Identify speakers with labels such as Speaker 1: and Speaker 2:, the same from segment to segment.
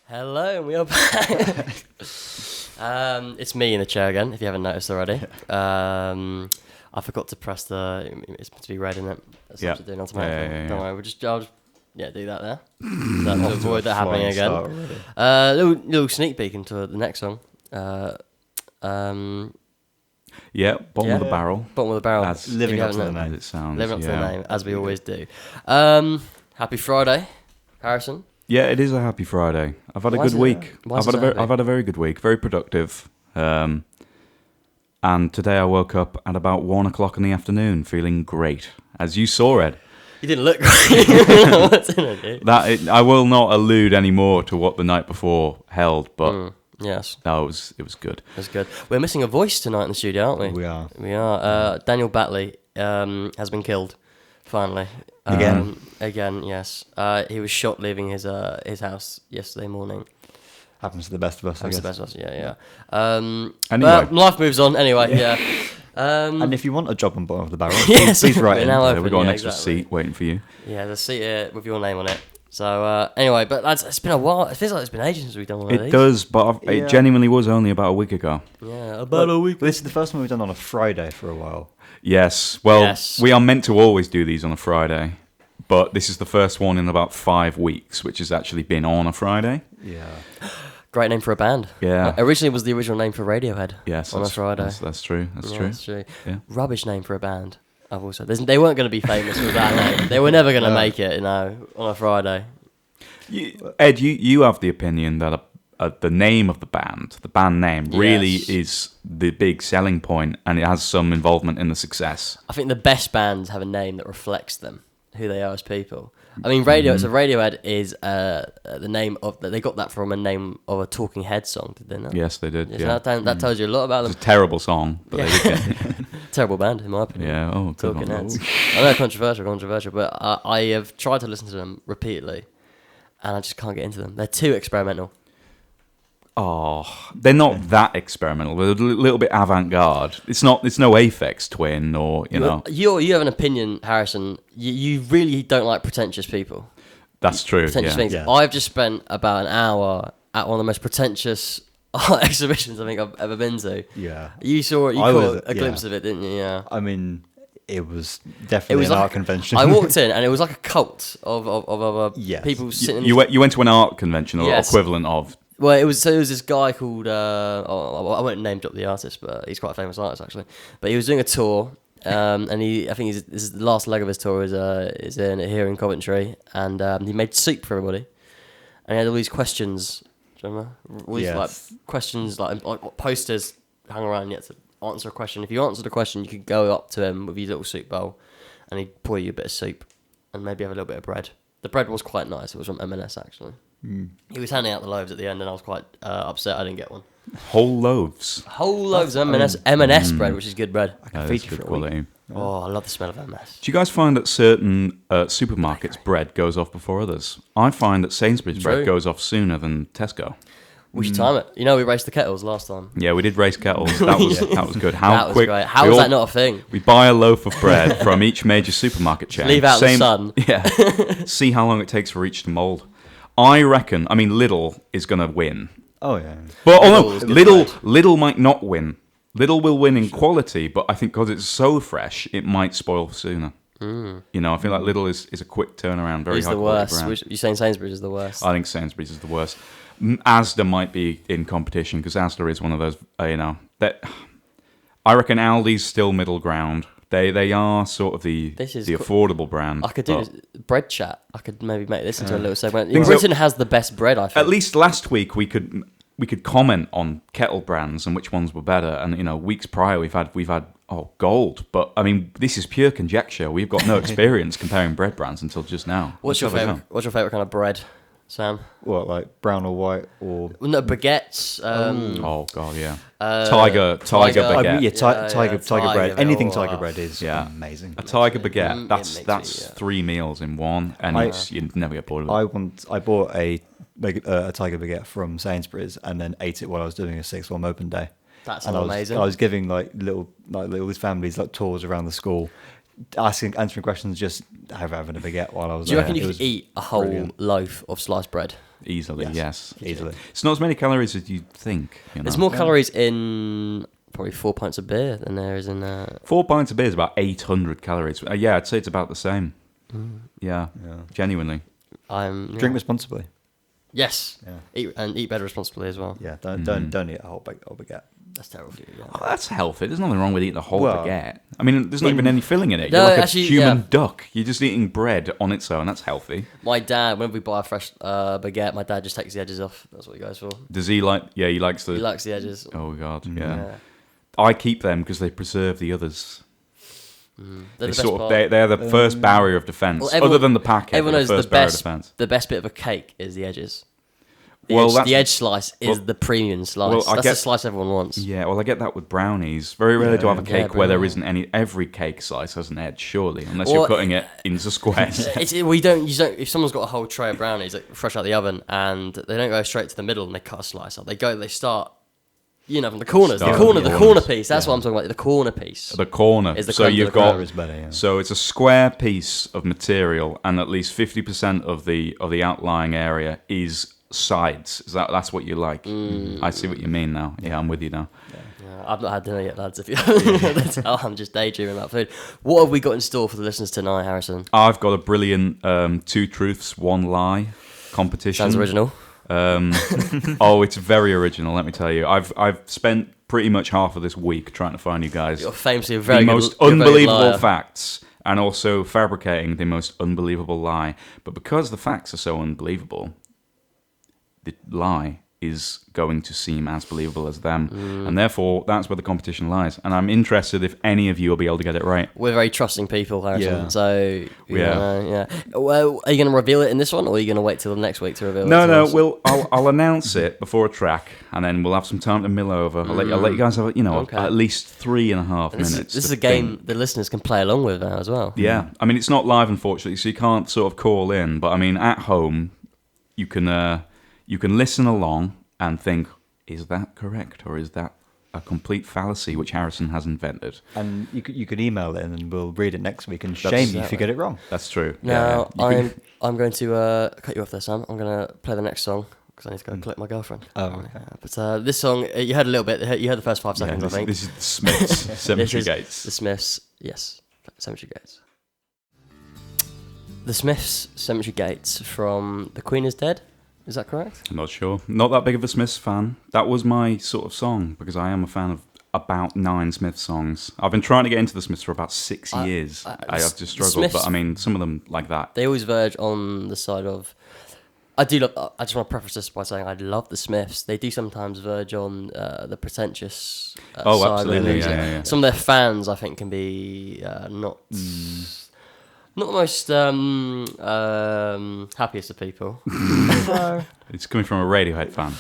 Speaker 1: Hello, and we are back. It's me in the chair again, if you haven't noticed already. I forgot to press it's meant to be red, isn't it? That's what you're doing automatically.
Speaker 2: Yeah.
Speaker 1: Don't worry, I'll just do that there. To avoid that happening again. Little sneak peek into the next song.
Speaker 2: Bottom of the barrel.
Speaker 1: Bottom of the barrel.
Speaker 2: That's
Speaker 3: living up to the name.
Speaker 2: It sounds.
Speaker 1: Living up to the name, as we always do. Happy Friday, Harrison.
Speaker 2: Yeah, it is a happy Friday. I've had a good week. I've had a very good week, very productive. And today I woke up at about 1 o'clock in the afternoon, feeling great, as you saw, Ed.
Speaker 1: You didn't look great. What's in it, dude?
Speaker 2: I will not allude anymore to what the night before held, but
Speaker 1: yes,
Speaker 2: no, it was good.
Speaker 1: It was good. We're missing a voice tonight in the studio, aren't we?
Speaker 3: We
Speaker 1: are. Daniel Batley has been killed. Finally. Again, yes. He was shot leaving his house yesterday morning.
Speaker 3: Happens to the best of us, I guess.
Speaker 1: Happens to the best of us, yeah.
Speaker 2: Anyway.
Speaker 1: But life moves on anyway, yeah.
Speaker 3: And if you want a job on bottom of the barrel,
Speaker 1: yes,
Speaker 3: please write in.
Speaker 1: now
Speaker 2: We've got an extra seat waiting for you.
Speaker 1: Yeah, there's a seat here with your name on it. So anyway, but lads, it's been a while. It feels like it's been ages since we've done one of these.
Speaker 2: It does, but it genuinely was only about a week ago.
Speaker 1: Yeah, about a week.
Speaker 3: This is the first one we've done on a Friday for a while.
Speaker 2: Yes, we are meant to always do these on a Friday, but this is the first one in about 5 weeks, which has actually been on a Friday.
Speaker 3: Yeah.
Speaker 1: Great name for a band.
Speaker 2: Yeah.
Speaker 1: Originally it was the original name for Radiohead.
Speaker 2: Yes,
Speaker 1: on a Friday.
Speaker 2: That's true. That's true. Yeah.
Speaker 1: Rubbish name for a band. I've also they weren't going to be famous with that name. They were never going to make it, on a Friday.
Speaker 2: Ed, you have the opinion that the name of the band name, really is the big selling point, and it has some involvement in the success.
Speaker 1: I think the best bands have a name that reflects them, who they are as people. I mean, Radiohead is the name of they got that from a name of a Talking Heads song, did they not?
Speaker 2: Yes, they did.
Speaker 1: Yeah. So that tells you a lot about them.
Speaker 2: It's a terrible song, but they did get it.
Speaker 1: Terrible band, in my opinion.
Speaker 2: Yeah. Oh,
Speaker 1: Talking Heads. I know, controversial, but I have tried to listen to them repeatedly, and I just can't get into them. They're too experimental.
Speaker 2: Oh, they're not that experimental. They're a little bit avant-garde. It's no Aphex Twin or, you know.
Speaker 1: You have an opinion, Harrison. You really don't like pretentious people.
Speaker 2: That's true,
Speaker 1: Pretentious things. Yeah. I've just spent about an hour at one of the most pretentious art exhibitions I think I've ever been to.
Speaker 3: Yeah.
Speaker 1: You caught a glimpse of it, didn't you? Yeah.
Speaker 3: I mean, it was definitely an art convention.
Speaker 1: I walked in and it was like a cult of people sitting.
Speaker 2: You went to an art convention or equivalent of.
Speaker 1: Well, it was this guy called I won't name drop the artist, but he's quite a famous artist actually. But he was doing a tour, and this is the last leg of his tour is here in Coventry, and he made soup for everybody, and he had all these questions. Do you remember? All these questions like posters hung around. You had to answer a question. If you answered a question, you could go up to him with your little soup bowl, and he'd pour you a bit of soup, and maybe have a little bit of bread. The bread was quite nice. It was from M&S actually. He was handing out the loaves at the end, and I was quite upset I didn't get one.
Speaker 2: Whole loaves
Speaker 1: of M&S bread, which is good bread.
Speaker 3: I can feature
Speaker 2: good quality.
Speaker 1: Oh, I love the smell of M&S.
Speaker 2: Do you guys find that certain supermarkets' bread goes off before others? I find that Sainsbury's bread goes off sooner than Tesco.
Speaker 1: We should time it. We raced the kettles last time.
Speaker 2: Yeah, we did race kettles. That was good.
Speaker 1: That was great. How was that not a thing?
Speaker 2: We buy a loaf of bread from each major supermarket chain.
Speaker 1: Leave out the sun.
Speaker 2: Yeah. See how long it takes for each to mould. I reckon. I mean, Lidl is going to win.
Speaker 3: Oh yeah.
Speaker 2: But Lidl might not win. Lidl will win in quality, but I think because it's so fresh, it might spoil sooner. I feel like Lidl is a quick turnaround, very high quality brand.
Speaker 1: You're saying Sainsbury's is the worst?
Speaker 2: I think Sainsbury's is the worst. Asda might be in competition because Asda is one of those. That I reckon Aldi's still middle ground. They are sort of the affordable brand.
Speaker 1: I could do bread chat. I could maybe make this into a little segment. Britain has the best bread, I think.
Speaker 2: At least last week we could comment on kettle brands and which ones were better. And weeks prior we've had Gold. But I mean, this is pure conjecture. We've got no experience comparing bread brands until just now.
Speaker 1: What's your favorite kind of bread, Sam?
Speaker 3: What, like brown or white or?
Speaker 1: Well, no, baguettes.
Speaker 2: Oh god, yeah. Tiger baguette.
Speaker 3: Tiger bread. Anything tiger bread is amazing.
Speaker 2: A tiger baguette. That's 3 meals in one, and you'd never get bored of it.
Speaker 3: I bought a tiger baguette from Sainsbury's and then ate it while I was doing a sixth form open day.
Speaker 1: That's amazing.
Speaker 3: I was giving little families tours around the school, answering questions, just having a baguette while I was there.
Speaker 1: Do you reckon you could eat a whole loaf of sliced bread?
Speaker 2: Easily, yes.
Speaker 3: Easily.
Speaker 2: It's not as many calories as you'd think. You know?
Speaker 1: There's more calories in probably 4 pints of beer than there is in.
Speaker 2: 4 pints of beer is about 800 calories. Yeah, I'd say it's about the same. Yeah, genuinely.
Speaker 3: Drink responsibly.
Speaker 1: Yes.
Speaker 3: Yeah.
Speaker 1: Eat better responsibly as well.
Speaker 3: Yeah. Don't eat a whole baguette.
Speaker 1: That's terrible for you. Yeah.
Speaker 2: Oh, that's healthy. There's nothing wrong with eating a whole baguette. I mean, there's not even any filling in it.
Speaker 1: No,
Speaker 2: You're like
Speaker 1: actually,
Speaker 2: a human duck. You're just eating bread on its own. That's healthy.
Speaker 1: My dad, whenever we buy a fresh baguette, my dad just takes the edges off. That's what he goes for.
Speaker 2: Does he like? Yeah, he likes the.
Speaker 1: He likes the edges.
Speaker 2: Oh God, yeah. I keep them because they preserve the others.
Speaker 1: They're
Speaker 2: They're the first barrier of defence, other than the packet.
Speaker 1: Everyone knows
Speaker 2: the
Speaker 1: best bit of a cake is the edges. The edge slice is the premium slice. That's the slice everyone wants.
Speaker 2: Yeah, well, I get that with brownies. Very rarely do I have a cake where there isn't any. Every cake slice has an edge, surely, unless you're cutting it into squares.
Speaker 1: You don't. If someone's got a whole tray of brownies like, fresh out the oven and they don't go straight to the middle and they cut a slice up, they start. From the corners. The corner piece. That's what I'm talking about. The corner piece.
Speaker 2: The corner.
Speaker 1: Is the
Speaker 2: so you've got.
Speaker 3: Better,
Speaker 2: So it's a square piece of material, and at least 50% of the outlying area is sides. That's what you like? I see what you mean now. Yeah, I'm with you now.
Speaker 1: Yeah, I've not had dinner yet, lads. If you I'm just daydreaming about food. What have we got in store for the listeners tonight, Harrison?
Speaker 2: I've got a brilliant 2 truths, 1 lie competition.
Speaker 1: Sounds original.
Speaker 2: It's very original. Let me tell you, I've spent pretty much half of this week trying to find you guys
Speaker 1: You're famously
Speaker 2: the most unbelievable facts, and also fabricating the most unbelievable lie. But because the facts are so unbelievable, the lie is going to seem as believable as them, and therefore that's where the competition lies. And I'm interested if any of you will be able to get it right.
Speaker 1: We're very trusting people, Harrison.
Speaker 3: Yeah.
Speaker 1: So Well, are you going to reveal it in this one, or are you going to wait till the next week to reveal it?
Speaker 2: No. I'll announce it before a track, and then we'll have some time to mill over. I'll let you guys have at least 3.5 minutes.
Speaker 1: This is a game the listeners can play along with now as well.
Speaker 2: Yeah, I mean it's not live unfortunately, so you can't sort of call in. But I mean at home, you can listen along and think, is that correct, or is that a complete fallacy which Harrison has invented?
Speaker 3: And you could email it and we'll read it next week and shame you if you get it wrong.
Speaker 2: That's true.
Speaker 1: Now, I'm going to cut you off there, Sam. I'm going to play the next song because I need to go collect my girlfriend.
Speaker 3: Oh, okay.
Speaker 1: But this song, you heard a little bit. You heard the first 5 seconds, I think.
Speaker 2: This is the Smiths, Cemetery Gates.
Speaker 1: The Smiths, yes. Cemetery Gates. The Smiths, Cemetery Gates from The Queen is Dead. Is that correct?
Speaker 2: I'm not sure. Not that big of a Smiths fan. That was my sort of song because I am a fan of about 9 Smiths songs. I've been trying to get into the Smiths for about 6 years. I have just struggled,
Speaker 1: Smiths,
Speaker 2: but I mean, some of them like that.
Speaker 1: They always verge on the side of. I just want to preface this by saying I love the Smiths. They do sometimes verge on the pretentious side
Speaker 2: absolutely,
Speaker 1: of music.
Speaker 2: yeah.
Speaker 1: Some of their fans, I think, can be not the most happiest of people.
Speaker 2: It's coming from a Radiohead fan.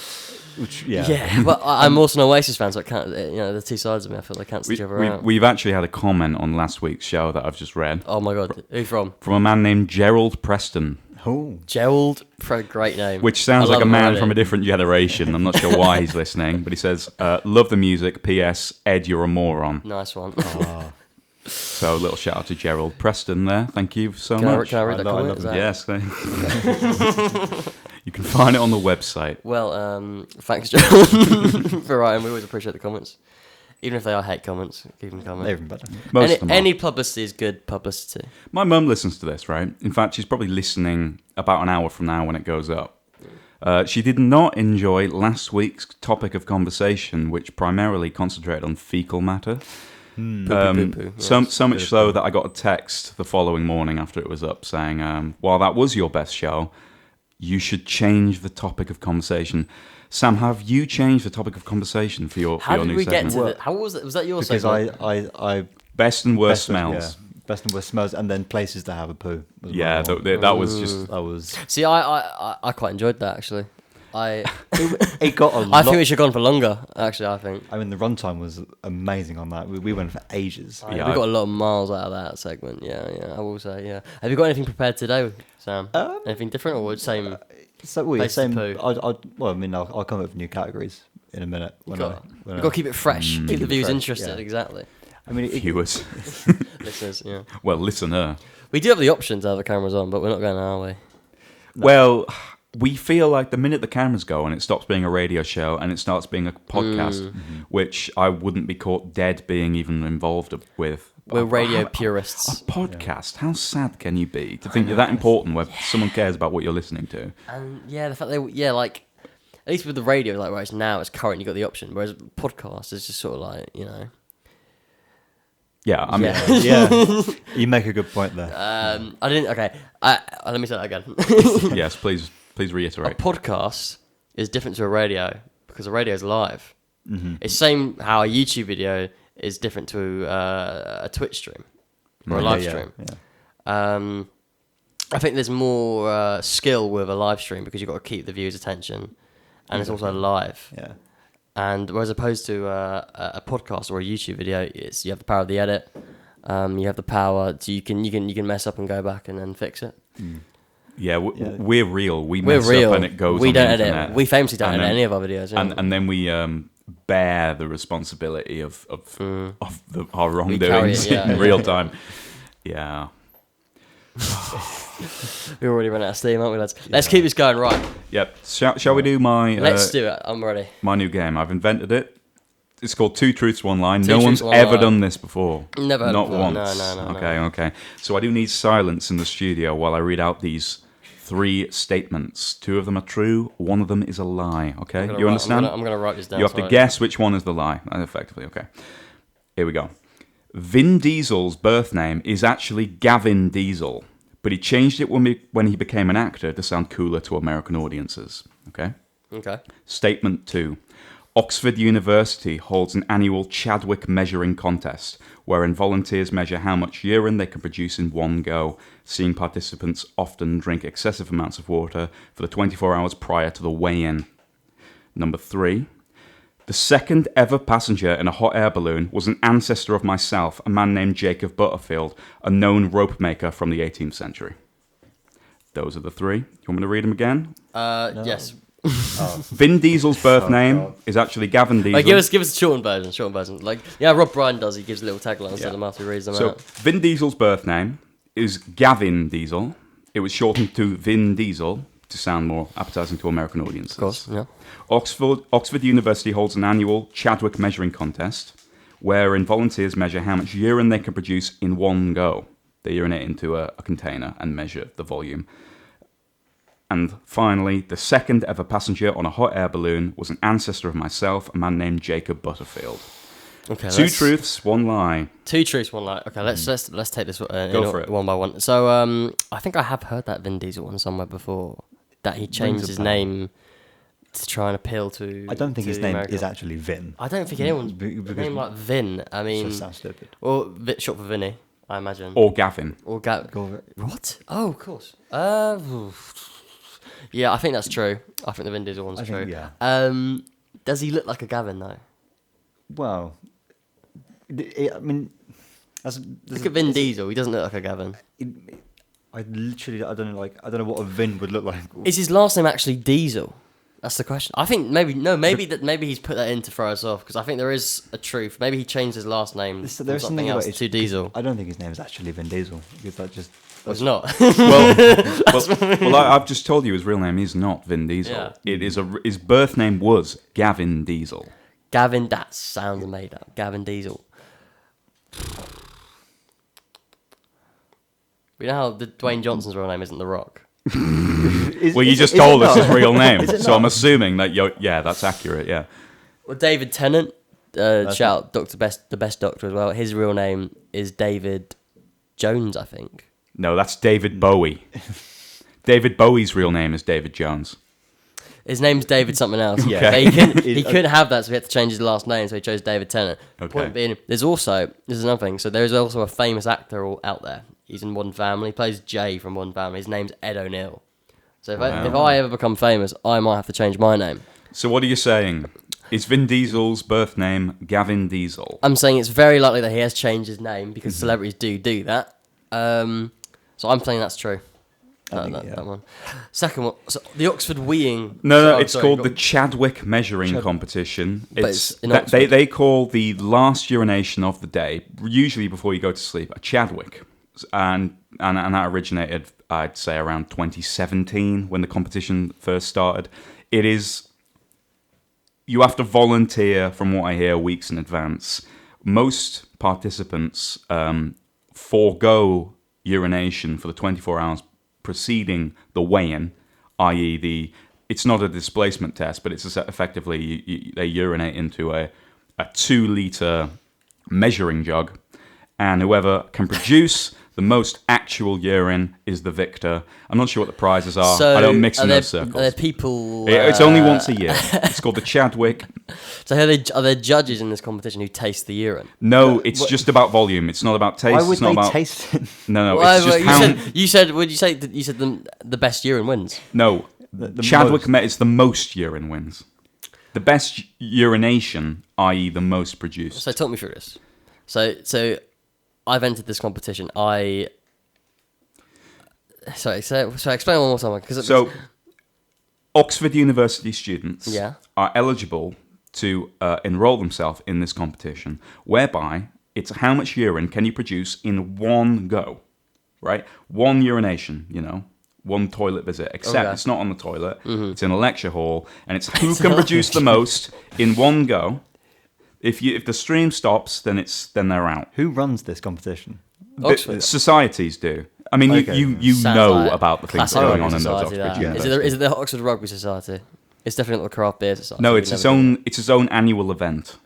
Speaker 1: Yeah, but I'm also an Oasis fan, so it can't. The two sides of me, I feel they cancel each other out.
Speaker 2: We've actually had a comment on last week's show that I've just read.
Speaker 1: Oh my god, who from?
Speaker 2: From a man named Gerald Preston.
Speaker 3: Oh,
Speaker 1: Gerald, great name.
Speaker 2: Which sounds like a man from a different generation. I'm not sure why he's listening, but he says, "Love the music. P.S. Ed, you're a moron."
Speaker 1: Nice one.
Speaker 2: So a little shout out to Gerald Preston there. Thank you so much.
Speaker 1: Can I read that comment?
Speaker 2: Yes, thanks. You can find it on the website.
Speaker 1: Well, thanks, Gerald, for writing. We always appreciate the comments. Even if they are hate comments, keep them coming.
Speaker 3: they're even better.
Speaker 1: Any publicity is good publicity.
Speaker 2: My mum listens to this, right? In fact, she's probably listening about an hour from now when it goes up. She did not enjoy last week's topic of conversation, which primarily concentrated on fecal matter. So much so that I got a text the following morning after it was up saying, while that was your best show, you should change the topic of conversation. Sam, have you changed the topic of conversation for your new segment?
Speaker 1: How was it? Was that your
Speaker 3: because
Speaker 1: segment?
Speaker 3: I
Speaker 2: best and worst smells.
Speaker 3: Best and worst smells, and then places that have a poo.
Speaker 2: Yeah, that was just...
Speaker 3: That was...
Speaker 1: See, I quite enjoyed that, actually.
Speaker 3: It got a lot...
Speaker 1: I think we should have gone for longer, actually, I think.
Speaker 3: I mean, the runtime was amazing on that. We went for ages.
Speaker 1: We got a lot of miles out of that segment, yeah, I will say, yeah. Have you got anything prepared today, Sam? Anything different, or same...
Speaker 3: same. I'll come up with new categories in a minute.
Speaker 1: You've got to keep it fresh, keep the viewers interested, exactly.
Speaker 3: I mean,
Speaker 2: viewers.
Speaker 1: Listeners, yeah.
Speaker 2: Well, listener.
Speaker 1: We do have the option to have the cameras on, but we're not going to, are we?
Speaker 2: Well, we feel like the minute the cameras go and it stops being a radio show and it starts being a podcast, which I wouldn't be caught dead being even involved with.
Speaker 1: We're radio purists.
Speaker 2: A podcast? How sad can you be to think you're that important where someone cares about what you're listening to?
Speaker 1: And yeah, the fact like, at least with the radio, like right now, it's current, you got the option. Whereas podcast is just sort of like,
Speaker 2: Yeah, I mean,
Speaker 3: Yeah, you make a good point there.
Speaker 1: I didn't. Okay, let me say that again.
Speaker 2: yes, please
Speaker 1: A
Speaker 2: reiterate.
Speaker 1: podcast is different to a radio because a radio is live. It's the same how a YouTube video is different to a Twitch stream or a live stream.
Speaker 3: Yeah.
Speaker 1: I think there's more skill with a live stream because you've got to keep the viewer's attention, and it's also live.
Speaker 3: Yeah.
Speaker 1: And whereas opposed to a podcast or a YouTube video, you have the power of the edit. You have the power, so you can mess up and go back and then fix it.
Speaker 2: Yeah, we're real. We
Speaker 1: We're
Speaker 2: mess
Speaker 1: real.
Speaker 2: up and it goes.
Speaker 1: We
Speaker 2: on
Speaker 1: don't
Speaker 2: the
Speaker 1: edit.
Speaker 2: internet.
Speaker 1: We famously don't
Speaker 2: And
Speaker 1: edit
Speaker 2: then-
Speaker 1: any of our videos.
Speaker 2: and then we bear the responsibility of our
Speaker 1: carry
Speaker 2: wrongdoings
Speaker 1: it, yeah,
Speaker 2: in real time. Yeah.
Speaker 1: We're already running out of steam, aren't we, lads? Let's keep this going, right?
Speaker 2: Yep. Shall we do my
Speaker 1: Let's do it. I'm ready.
Speaker 2: my new game? I've invented it. It's called Two Truths, One Lie.
Speaker 1: Two
Speaker 2: No one's
Speaker 1: Truths, One
Speaker 2: ever
Speaker 1: Lie.
Speaker 2: done this before.
Speaker 1: Never heard
Speaker 2: Not
Speaker 1: of it.
Speaker 2: once.
Speaker 1: No.
Speaker 2: Okay. So I do need silence in the studio while I read out these 3 statements. 2 of them are true. 1 of them is a lie. Okay, you understand?
Speaker 1: I'm gonna write this down.
Speaker 2: You have to guess which one is the lie, effectively. Okay. Here we go. Vin Diesel's birth name is actually Gavin Diesel, but he changed it when he became an actor to sound cooler to American audiences. Okay.
Speaker 1: Okay.
Speaker 2: Statement 2. Oxford University holds an annual Chadwick measuring contest, wherein volunteers measure how much urine they can produce in one go, seeing participants often drink excessive amounts of water for the 24 hours prior to the weigh-in. Number 3. The second ever passenger in a hot air balloon was an ancestor of myself, a man named Jacob Butterfield, a known rope maker from the 18th century. Those are the 3. You want me to read them again?
Speaker 1: Yes.
Speaker 2: Vin Diesel's birth name is actually Gavin Diesel.
Speaker 1: Give us a shortened version. Like, Rob Bryan does. He gives little taglines to them after he reads them
Speaker 2: So
Speaker 1: out.
Speaker 2: Vin Diesel's birth name is Gavin Diesel. It was shortened to Vin Diesel to sound more appetizing to American audiences.
Speaker 1: Of course, yeah.
Speaker 2: Oxford University holds an annual Chadwick measuring contest wherein volunteers measure how much urine they can produce in one go. They urinate into a container and measure the volume. And finally, the second ever passenger on a hot air balloon was an ancestor of myself, a man named Jacob Butterfield.
Speaker 1: Okay.
Speaker 2: 2 truths, 1 lie.
Speaker 1: 2 truths, 1 lie. Okay, let's take this
Speaker 2: Go for it.
Speaker 1: one by one. So I think I have heard that Vin Diesel one somewhere before. That he changed his name to try and appeal to.
Speaker 3: I don't think
Speaker 1: to
Speaker 3: his
Speaker 1: the
Speaker 3: name
Speaker 1: American-
Speaker 3: is actually Vin.
Speaker 1: I don't think anyone's
Speaker 3: Because
Speaker 1: name like Vin. I
Speaker 3: it
Speaker 1: mean,
Speaker 3: just sounds stupid.
Speaker 1: well, short for Vinny, I imagine.
Speaker 2: Or Gavin.
Speaker 1: Or
Speaker 3: Go with it.
Speaker 1: What? Oh, of course. Yeah, I think that's true. I think the Vin Diesel one's
Speaker 3: I
Speaker 1: true.
Speaker 3: think, yeah.
Speaker 1: Does he look like a Gavin though?
Speaker 3: Well, I mean,
Speaker 1: Look at Vin Diesel. He doesn't look like a Gavin.
Speaker 3: I don't know what a Vin would look like.
Speaker 1: Is his last name actually Diesel? That's the question. I think maybe he's put that in to throw us off because I think there is a truth. Maybe he changed his last name from
Speaker 3: There's
Speaker 1: something
Speaker 3: something
Speaker 1: else
Speaker 3: about
Speaker 1: to Diesel.
Speaker 3: I don't think his name is actually Vin Diesel because that just.
Speaker 1: It's not.
Speaker 2: Well, I've just told you his real name is not Vin Diesel.
Speaker 1: Yeah.
Speaker 2: It is his birth name was Gavin Diesel.
Speaker 1: Gavin, that sounds made up. Gavin Diesel. You know how Dwayne Johnson's real name isn't The Rock?
Speaker 2: Well, you just told us his real name, so I'm assuming that that's accurate. Yeah.
Speaker 1: Well, David Tennant, shout out the best doctor as well. His real name is David Jones, I think.
Speaker 2: No, that's David Bowie. David Bowie's real name is David Jones.
Speaker 1: His name's David something else.
Speaker 3: Yeah.
Speaker 1: But he couldn't have that, so he had to change his last name, so he chose David Tennant.
Speaker 2: Okay.
Speaker 1: Point being, this is another thing. So there's also a famous actor out there. He's in Modern Family. He plays Jay from Modern Family. His name's Ed O'Neill. So if I ever become famous, I might have to change my name.
Speaker 2: So what are you saying? Is Vin Diesel's birth name Gavin Diesel?
Speaker 1: I'm saying it's very likely that he has changed his name because celebrities do that. So I'm saying that's true. That one. Second one, so the Oxford Weeing.
Speaker 2: No, it's called the Chadwick Measuring Competition.
Speaker 1: It's in Oxford.
Speaker 2: They call the last urination of the day, usually before you go to sleep, a Chadwick, and that originated I'd say around 2017 when the competition first started. You have to volunteer, from what I hear, weeks in advance. Most participants forego urination for the 24 hours preceding the weigh-in, i.e. it's not a displacement test, but it's effectively they urinate into a 2-litre measuring jug, and whoever can produce the most actual urine is the victor. I'm not sure what the prizes are.
Speaker 1: So
Speaker 2: I don't mix in
Speaker 1: there,
Speaker 2: those circles.
Speaker 1: Are there people...
Speaker 2: It's only once a year. It's called the Chadwick.
Speaker 1: So are there judges in this competition who taste the urine?
Speaker 2: No, it's just about volume. It's not about taste.
Speaker 3: Why would
Speaker 2: it's not
Speaker 3: they
Speaker 2: about...
Speaker 3: taste it?
Speaker 2: No,
Speaker 1: Well,
Speaker 2: it's just
Speaker 1: you
Speaker 2: how...
Speaker 1: said would you say that you said the best urine wins?
Speaker 2: No,
Speaker 3: The
Speaker 2: Chadwick
Speaker 3: most.
Speaker 2: it's the most urine wins. The best urination, i.e. the most produced.
Speaker 1: So talk me through this. So I've entered this competition. Sorry, explain one more time.
Speaker 2: So, Oxford University students
Speaker 1: Yeah.
Speaker 2: are eligible to enrol themselves in this competition, whereby it's how much urine can you produce in one go, right? One urination, one toilet visit, except
Speaker 1: Okay.
Speaker 2: it's not on the toilet, it's in a lecture hall, and it's who can produce the most in one go. If the stream stops, then they're out.
Speaker 3: Who runs this competition?
Speaker 1: Oxford.
Speaker 2: Societies do. I mean,
Speaker 3: Okay.
Speaker 2: you
Speaker 1: Sounds
Speaker 2: know
Speaker 1: like
Speaker 2: about the things
Speaker 1: classic
Speaker 2: going
Speaker 1: rugby
Speaker 2: on in those
Speaker 1: society,
Speaker 2: Oxford
Speaker 1: that.
Speaker 2: universities.
Speaker 1: Is it the Oxford Rugby Society? It's definitely not the Craft Beer Society.
Speaker 2: No,
Speaker 1: We've
Speaker 2: it's its
Speaker 1: never done
Speaker 2: own. It's its own annual event.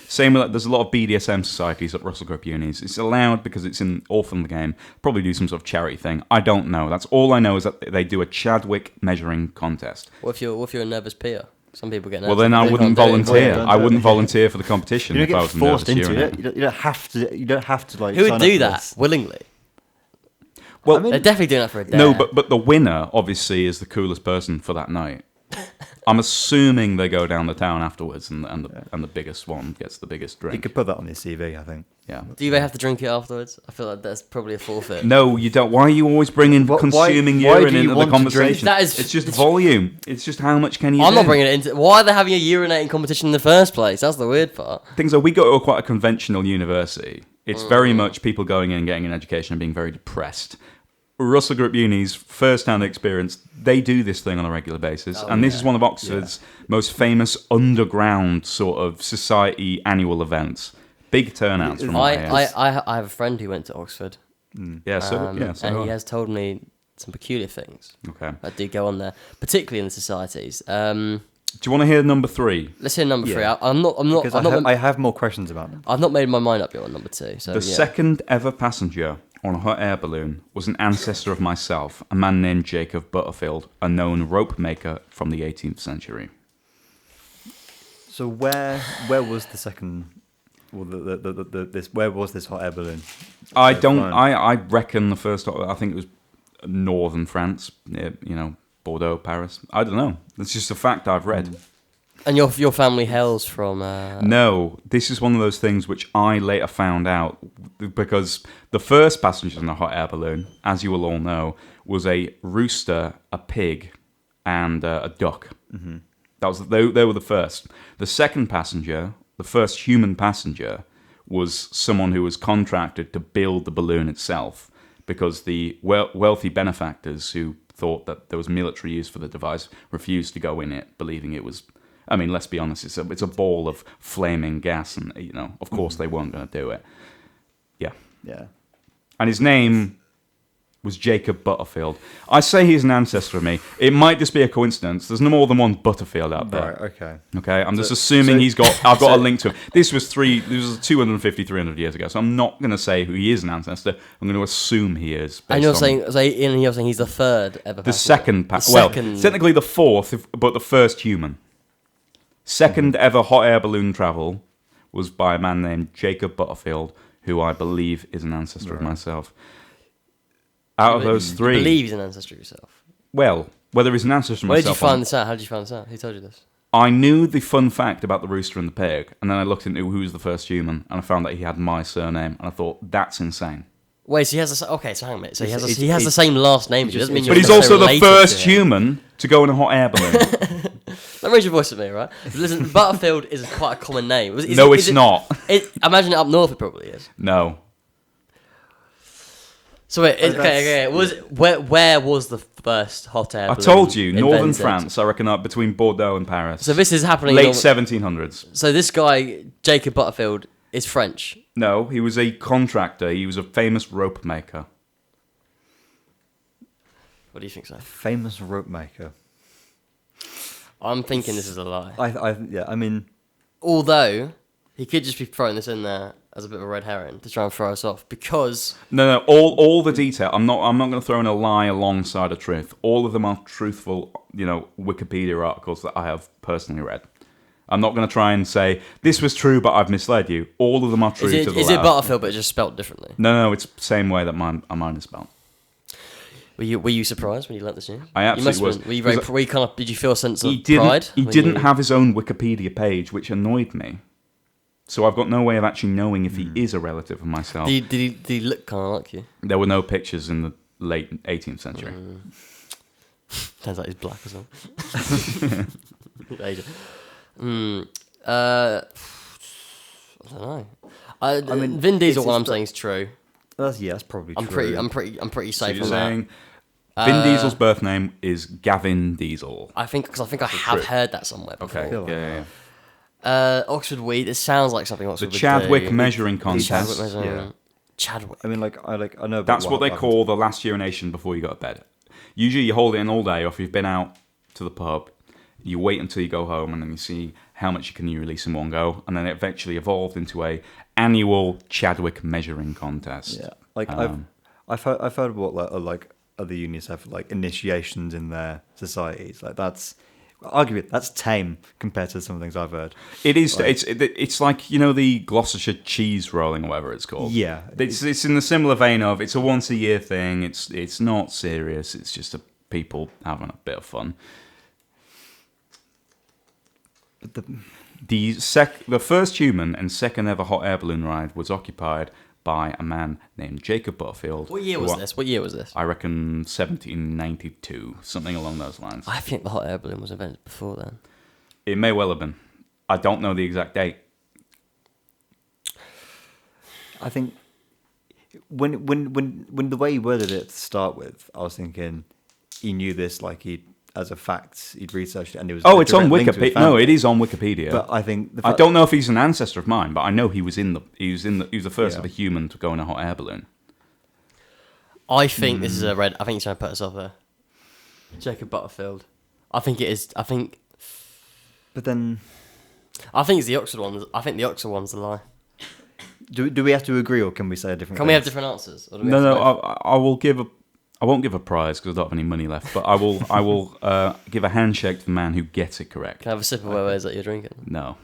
Speaker 2: Same with there's a lot of BDSM societies at Russell Group unis. It's allowed because it's in orphan the game. Probably do some sort of charity thing. I don't know. That's all I know is that they do a Chadwick measuring contest.
Speaker 1: What if you're a nervous peer? Some people get nervous.
Speaker 2: Well, then I
Speaker 1: They
Speaker 2: wouldn't
Speaker 1: can't do it.
Speaker 2: volunteer.
Speaker 3: Don't
Speaker 2: I
Speaker 3: do
Speaker 2: wouldn't
Speaker 3: it.
Speaker 2: volunteer for the competition
Speaker 3: You
Speaker 2: if
Speaker 3: don't
Speaker 2: I
Speaker 3: get
Speaker 2: was a nervous
Speaker 3: forced into
Speaker 2: urinator.
Speaker 3: it. You don't have to. You don't have to like.
Speaker 1: Who would
Speaker 3: sign
Speaker 1: do
Speaker 3: up for
Speaker 1: that
Speaker 3: this.
Speaker 1: willingly?
Speaker 2: Well,
Speaker 1: They're definitely doing that for a day.
Speaker 2: no, but the winner obviously is the coolest person for that night. I'm assuming they go down the town afterwards, and the biggest one gets the biggest
Speaker 3: You
Speaker 2: drink.
Speaker 3: could put that on your CV, I think.
Speaker 2: Yeah.
Speaker 1: Do they have to drink it afterwards? I feel like that's probably a forfeit.
Speaker 2: No, you don't. Why are you always bringing
Speaker 3: Why-
Speaker 2: consuming
Speaker 3: why
Speaker 2: urine
Speaker 3: do you
Speaker 2: into the
Speaker 3: want to drink-
Speaker 2: conversation?
Speaker 1: That is-
Speaker 2: it's just volume. It's just how much can you
Speaker 1: I'm
Speaker 2: do?
Speaker 1: not bringing it into. Why are they having a urinating competition in the first place? That's the weird part.
Speaker 2: Things are, we go to quite a conventional university. It's very much people going in and getting an education and being very depressed. Russell Group Uni's first-hand experience, they do this thing on a regular basis. And this is one of Oxford's most famous underground sort of society annual events. Big turnouts from what I hear.
Speaker 1: I have a friend who went to Oxford.
Speaker 2: Yeah, so
Speaker 1: And he has told me some peculiar things
Speaker 2: Okay.
Speaker 1: that do go on there, particularly in the societies.
Speaker 2: Do you want to hear number 3?
Speaker 1: Let's hear number 3.
Speaker 3: Yeah.
Speaker 1: I'm not.
Speaker 3: Because
Speaker 1: I've
Speaker 3: I have more questions about them.
Speaker 1: not made my mind up yet on number 2. So
Speaker 2: The second ever passenger on a hot air balloon was an ancestor of myself, a man named Jacob Butterfield, a known rope maker from the 18th century.
Speaker 3: So where was the second? Well, where was this hot air balloon?
Speaker 2: I
Speaker 3: Flying?
Speaker 2: I reckon the first. I think it was northern France, near, Bordeaux, Paris. I don't know. It's just a fact I've read.
Speaker 1: And your family hails from.
Speaker 2: No, this is one of those things which I later found out because the first passenger in a hot air balloon, as you will all know, was a rooster, a pig, and a duck. Mm-hmm. They were the first. The second passenger, the first human passenger, was someone who was contracted to build the balloon itself because the wealthy benefactors who thought that there was military use for the device refused to go in it, believing it was. I mean, let's be honest, it's a ball of flaming gas, and of course they weren't going to do it. Yeah.
Speaker 3: Yeah.
Speaker 2: And his name was Jacob Butterfield. I say he's an ancestor of me. It might just be a coincidence. There's no more than one Butterfield out there.
Speaker 3: Right. Okay.
Speaker 2: Okay, I'm just assuming I've got a link to him. This was 250, 300 years ago, so I'm not going to say who he is an ancestor. I'm going to assume he is.
Speaker 1: And you're saying he's the third ever.
Speaker 2: The second, technically the fourth, but the first human. Second ever hot air balloon travel was by a man named Jacob Butterfield, who I believe is an ancestor of myself. Out of those 3,
Speaker 1: You believe he's an ancestor of yourself.
Speaker 2: well, whether he's an ancestor of
Speaker 1: Where did you
Speaker 2: myself,
Speaker 1: find this out? How did you find this out? Who told you this?
Speaker 2: I knew the fun fact about the rooster and the pig, and then I looked into who was the first human, and I found that he had my surname, and I thought that's insane.
Speaker 1: Wait, so he has okay. So hang on a minute. So he has
Speaker 3: It's-
Speaker 1: he has the same last name. As you. Doesn't mean
Speaker 2: But
Speaker 1: you're
Speaker 2: he's also the
Speaker 1: necessarily
Speaker 2: first
Speaker 1: related to him.
Speaker 2: human to go in a hot air balloon.
Speaker 1: Don't raise your voice at me, right? Listen, Butterfield is quite a common name.
Speaker 2: It's not.
Speaker 1: Imagine it up north, it probably is.
Speaker 2: No.
Speaker 1: So wait,
Speaker 3: Like,
Speaker 1: okay. Where was the first hot air
Speaker 2: I
Speaker 1: balloon
Speaker 2: told you, northern
Speaker 1: invented?
Speaker 2: France. I reckon between Bordeaux and Paris.
Speaker 1: So this is happening
Speaker 2: late
Speaker 1: in
Speaker 2: 1700s.
Speaker 1: So this guy, Jacob Butterfield, is French.
Speaker 2: No, he was a contractor. He was a famous rope maker.
Speaker 1: What do you think, so?
Speaker 3: Famous rope maker.
Speaker 1: I'm thinking this is a lie.
Speaker 3: I mean,
Speaker 1: Although, he could just be throwing this in there as a bit of a red herring to try and throw us off because...
Speaker 2: No. All the detail. I'm not going to throw in a lie alongside a truth. All of them are truthful. Wikipedia articles that I have personally read. I'm not going to try and say this was true, but I've misled you. All of them are true to the
Speaker 1: Is it
Speaker 2: letter.
Speaker 1: Butterfield, but just spelt differently?
Speaker 2: No, it's the same way that mine is spelled.
Speaker 1: Were you surprised when you learnt this news?
Speaker 2: I absolutely was.
Speaker 1: Were you very kind of? Did you feel a sense of
Speaker 2: He didn't.
Speaker 1: pride?
Speaker 2: He
Speaker 1: when
Speaker 2: didn't
Speaker 1: you-
Speaker 2: have his own Wikipedia page, which annoyed me. So I've got no way of actually knowing if he is a relative of myself.
Speaker 1: Did he look kind of like you?
Speaker 2: There were no pictures in the late 18th century.
Speaker 1: Turns out he's black as well. Asian. I don't know. I mean, Vin Diesel.
Speaker 3: it's
Speaker 1: What I'm
Speaker 3: the-
Speaker 1: saying is true.
Speaker 3: that's probably true.
Speaker 1: I'm pretty
Speaker 2: So
Speaker 1: safe
Speaker 2: you're
Speaker 1: on that.
Speaker 2: saying Vin Diesel's birth name is Gavin Diesel.
Speaker 1: I think I have
Speaker 2: true.
Speaker 1: heard that somewhere before.
Speaker 2: Okay,
Speaker 3: feel like
Speaker 2: yeah.
Speaker 1: Oxford Weed. It sounds like something
Speaker 2: The
Speaker 1: Oxford would
Speaker 2: Chadwick
Speaker 1: do.
Speaker 2: measuring
Speaker 1: Chadwick
Speaker 2: contest.
Speaker 1: measuring.
Speaker 3: yeah.
Speaker 1: Chadwick.
Speaker 3: I mean, I know. About
Speaker 2: That's what they call the last urination before you go to bed. Usually you hold it in all day, or if you've been out to the pub, you wait until you go home and then you see how much can you release in one go, and then it eventually evolved into a annual Chadwick measuring contest.
Speaker 3: Yeah, like I've heard what like other unions have like initiations in their societies. Like arguably that's tame compared to some of the things I've heard.
Speaker 2: It is.
Speaker 3: Like-
Speaker 2: It's like the Gloucestershire cheese rolling or whatever it's called.
Speaker 3: Yeah,
Speaker 2: It's in the similar vein of it's a once a year thing. It's not serious. It's just people having a bit of fun.
Speaker 3: but
Speaker 2: The first human and second ever hot air balloon ride was occupied by a man named Jacob Butterfield.
Speaker 1: What year was this? What year was this?
Speaker 2: I reckon 1792, something along those lines.
Speaker 1: I think the hot air balloon was invented before then.
Speaker 2: It may well have been. I don't know the exact date.
Speaker 3: I think when the way he worded it to start with, I was thinking he knew this like as a fact he'd researched it and it was.
Speaker 2: Oh, it's on
Speaker 3: direct link to his
Speaker 2: Wikipedia. No,
Speaker 3: family.
Speaker 2: it is on Wikipedia.
Speaker 3: But I think
Speaker 2: I don't know if he's an ancestor of mine, but I know he was he was the first
Speaker 3: Yeah.
Speaker 2: ever human to go in a hot air balloon.
Speaker 1: I think this is a red. I think he's trying to put herself there. Jacob Butterfield. I think it is.
Speaker 3: But then,
Speaker 1: I think it's the Oxford one. I think the Oxford one's the lie.
Speaker 3: do we have to agree or can we say a different?
Speaker 1: Can we have
Speaker 3: things?
Speaker 1: different answers? Or do we
Speaker 2: No,
Speaker 1: have to
Speaker 2: no,
Speaker 1: both?
Speaker 2: I will give I won't give a prize because I don't have any money left, but I will give a handshake to the man who gets it correct.
Speaker 1: Can I have a sip of whatever it is that you're drinking?
Speaker 2: No.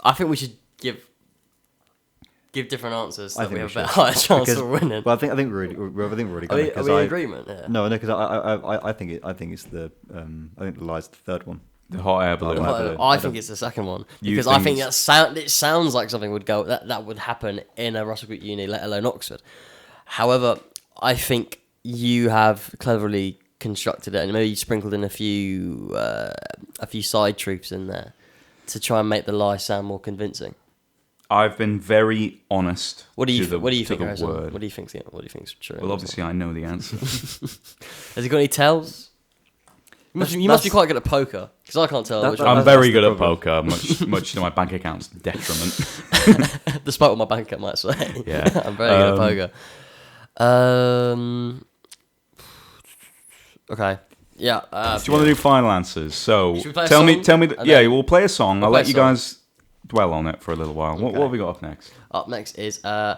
Speaker 1: I think we should give different answers so
Speaker 3: I
Speaker 1: that we
Speaker 3: think
Speaker 1: have
Speaker 3: we
Speaker 1: a bit
Speaker 3: should.
Speaker 1: higher chance
Speaker 3: Because-
Speaker 1: of winning.
Speaker 3: Well, I think we're already
Speaker 1: Are
Speaker 3: going.
Speaker 1: we in agreement? Yeah.
Speaker 3: No, because I think it's the I think the lie's the third one.
Speaker 2: The hot air balloon.
Speaker 3: hot air balloon.
Speaker 1: I think it's the second one
Speaker 2: You
Speaker 1: because I
Speaker 2: think
Speaker 1: think it sounds like something would go that would happen in a Russell Group uni, let alone Oxford. However, I think you have cleverly constructed it, and maybe you sprinkled in a few side truths in there to try and make the lie sound more convincing.
Speaker 2: I've been very honest.
Speaker 1: What do you
Speaker 2: to
Speaker 1: think,
Speaker 2: the
Speaker 1: Harrison?
Speaker 2: word.
Speaker 1: What do you think's true?
Speaker 2: Well, obviously, I know the answer.
Speaker 1: Has he got any tells? You must be quite good at poker because I can't tell.
Speaker 3: That-
Speaker 1: Which
Speaker 3: that-
Speaker 1: one.
Speaker 2: I'm
Speaker 3: that's
Speaker 2: very
Speaker 3: the
Speaker 2: good at
Speaker 3: problem.
Speaker 2: poker, much to my bank account's detriment.
Speaker 1: Despite what my bank account might say.
Speaker 2: Yeah.
Speaker 1: I'm very good at poker. Okay. Yeah.
Speaker 2: Do you want to do final answers? So
Speaker 1: Should we play a
Speaker 2: tell me.
Speaker 1: song?
Speaker 2: Yeah, we'll play a song.
Speaker 1: We'll
Speaker 2: I'll
Speaker 1: play
Speaker 2: let
Speaker 1: a
Speaker 2: you
Speaker 1: song.
Speaker 2: guys dwell on it for a little while. What have we got up next?
Speaker 1: Up next is On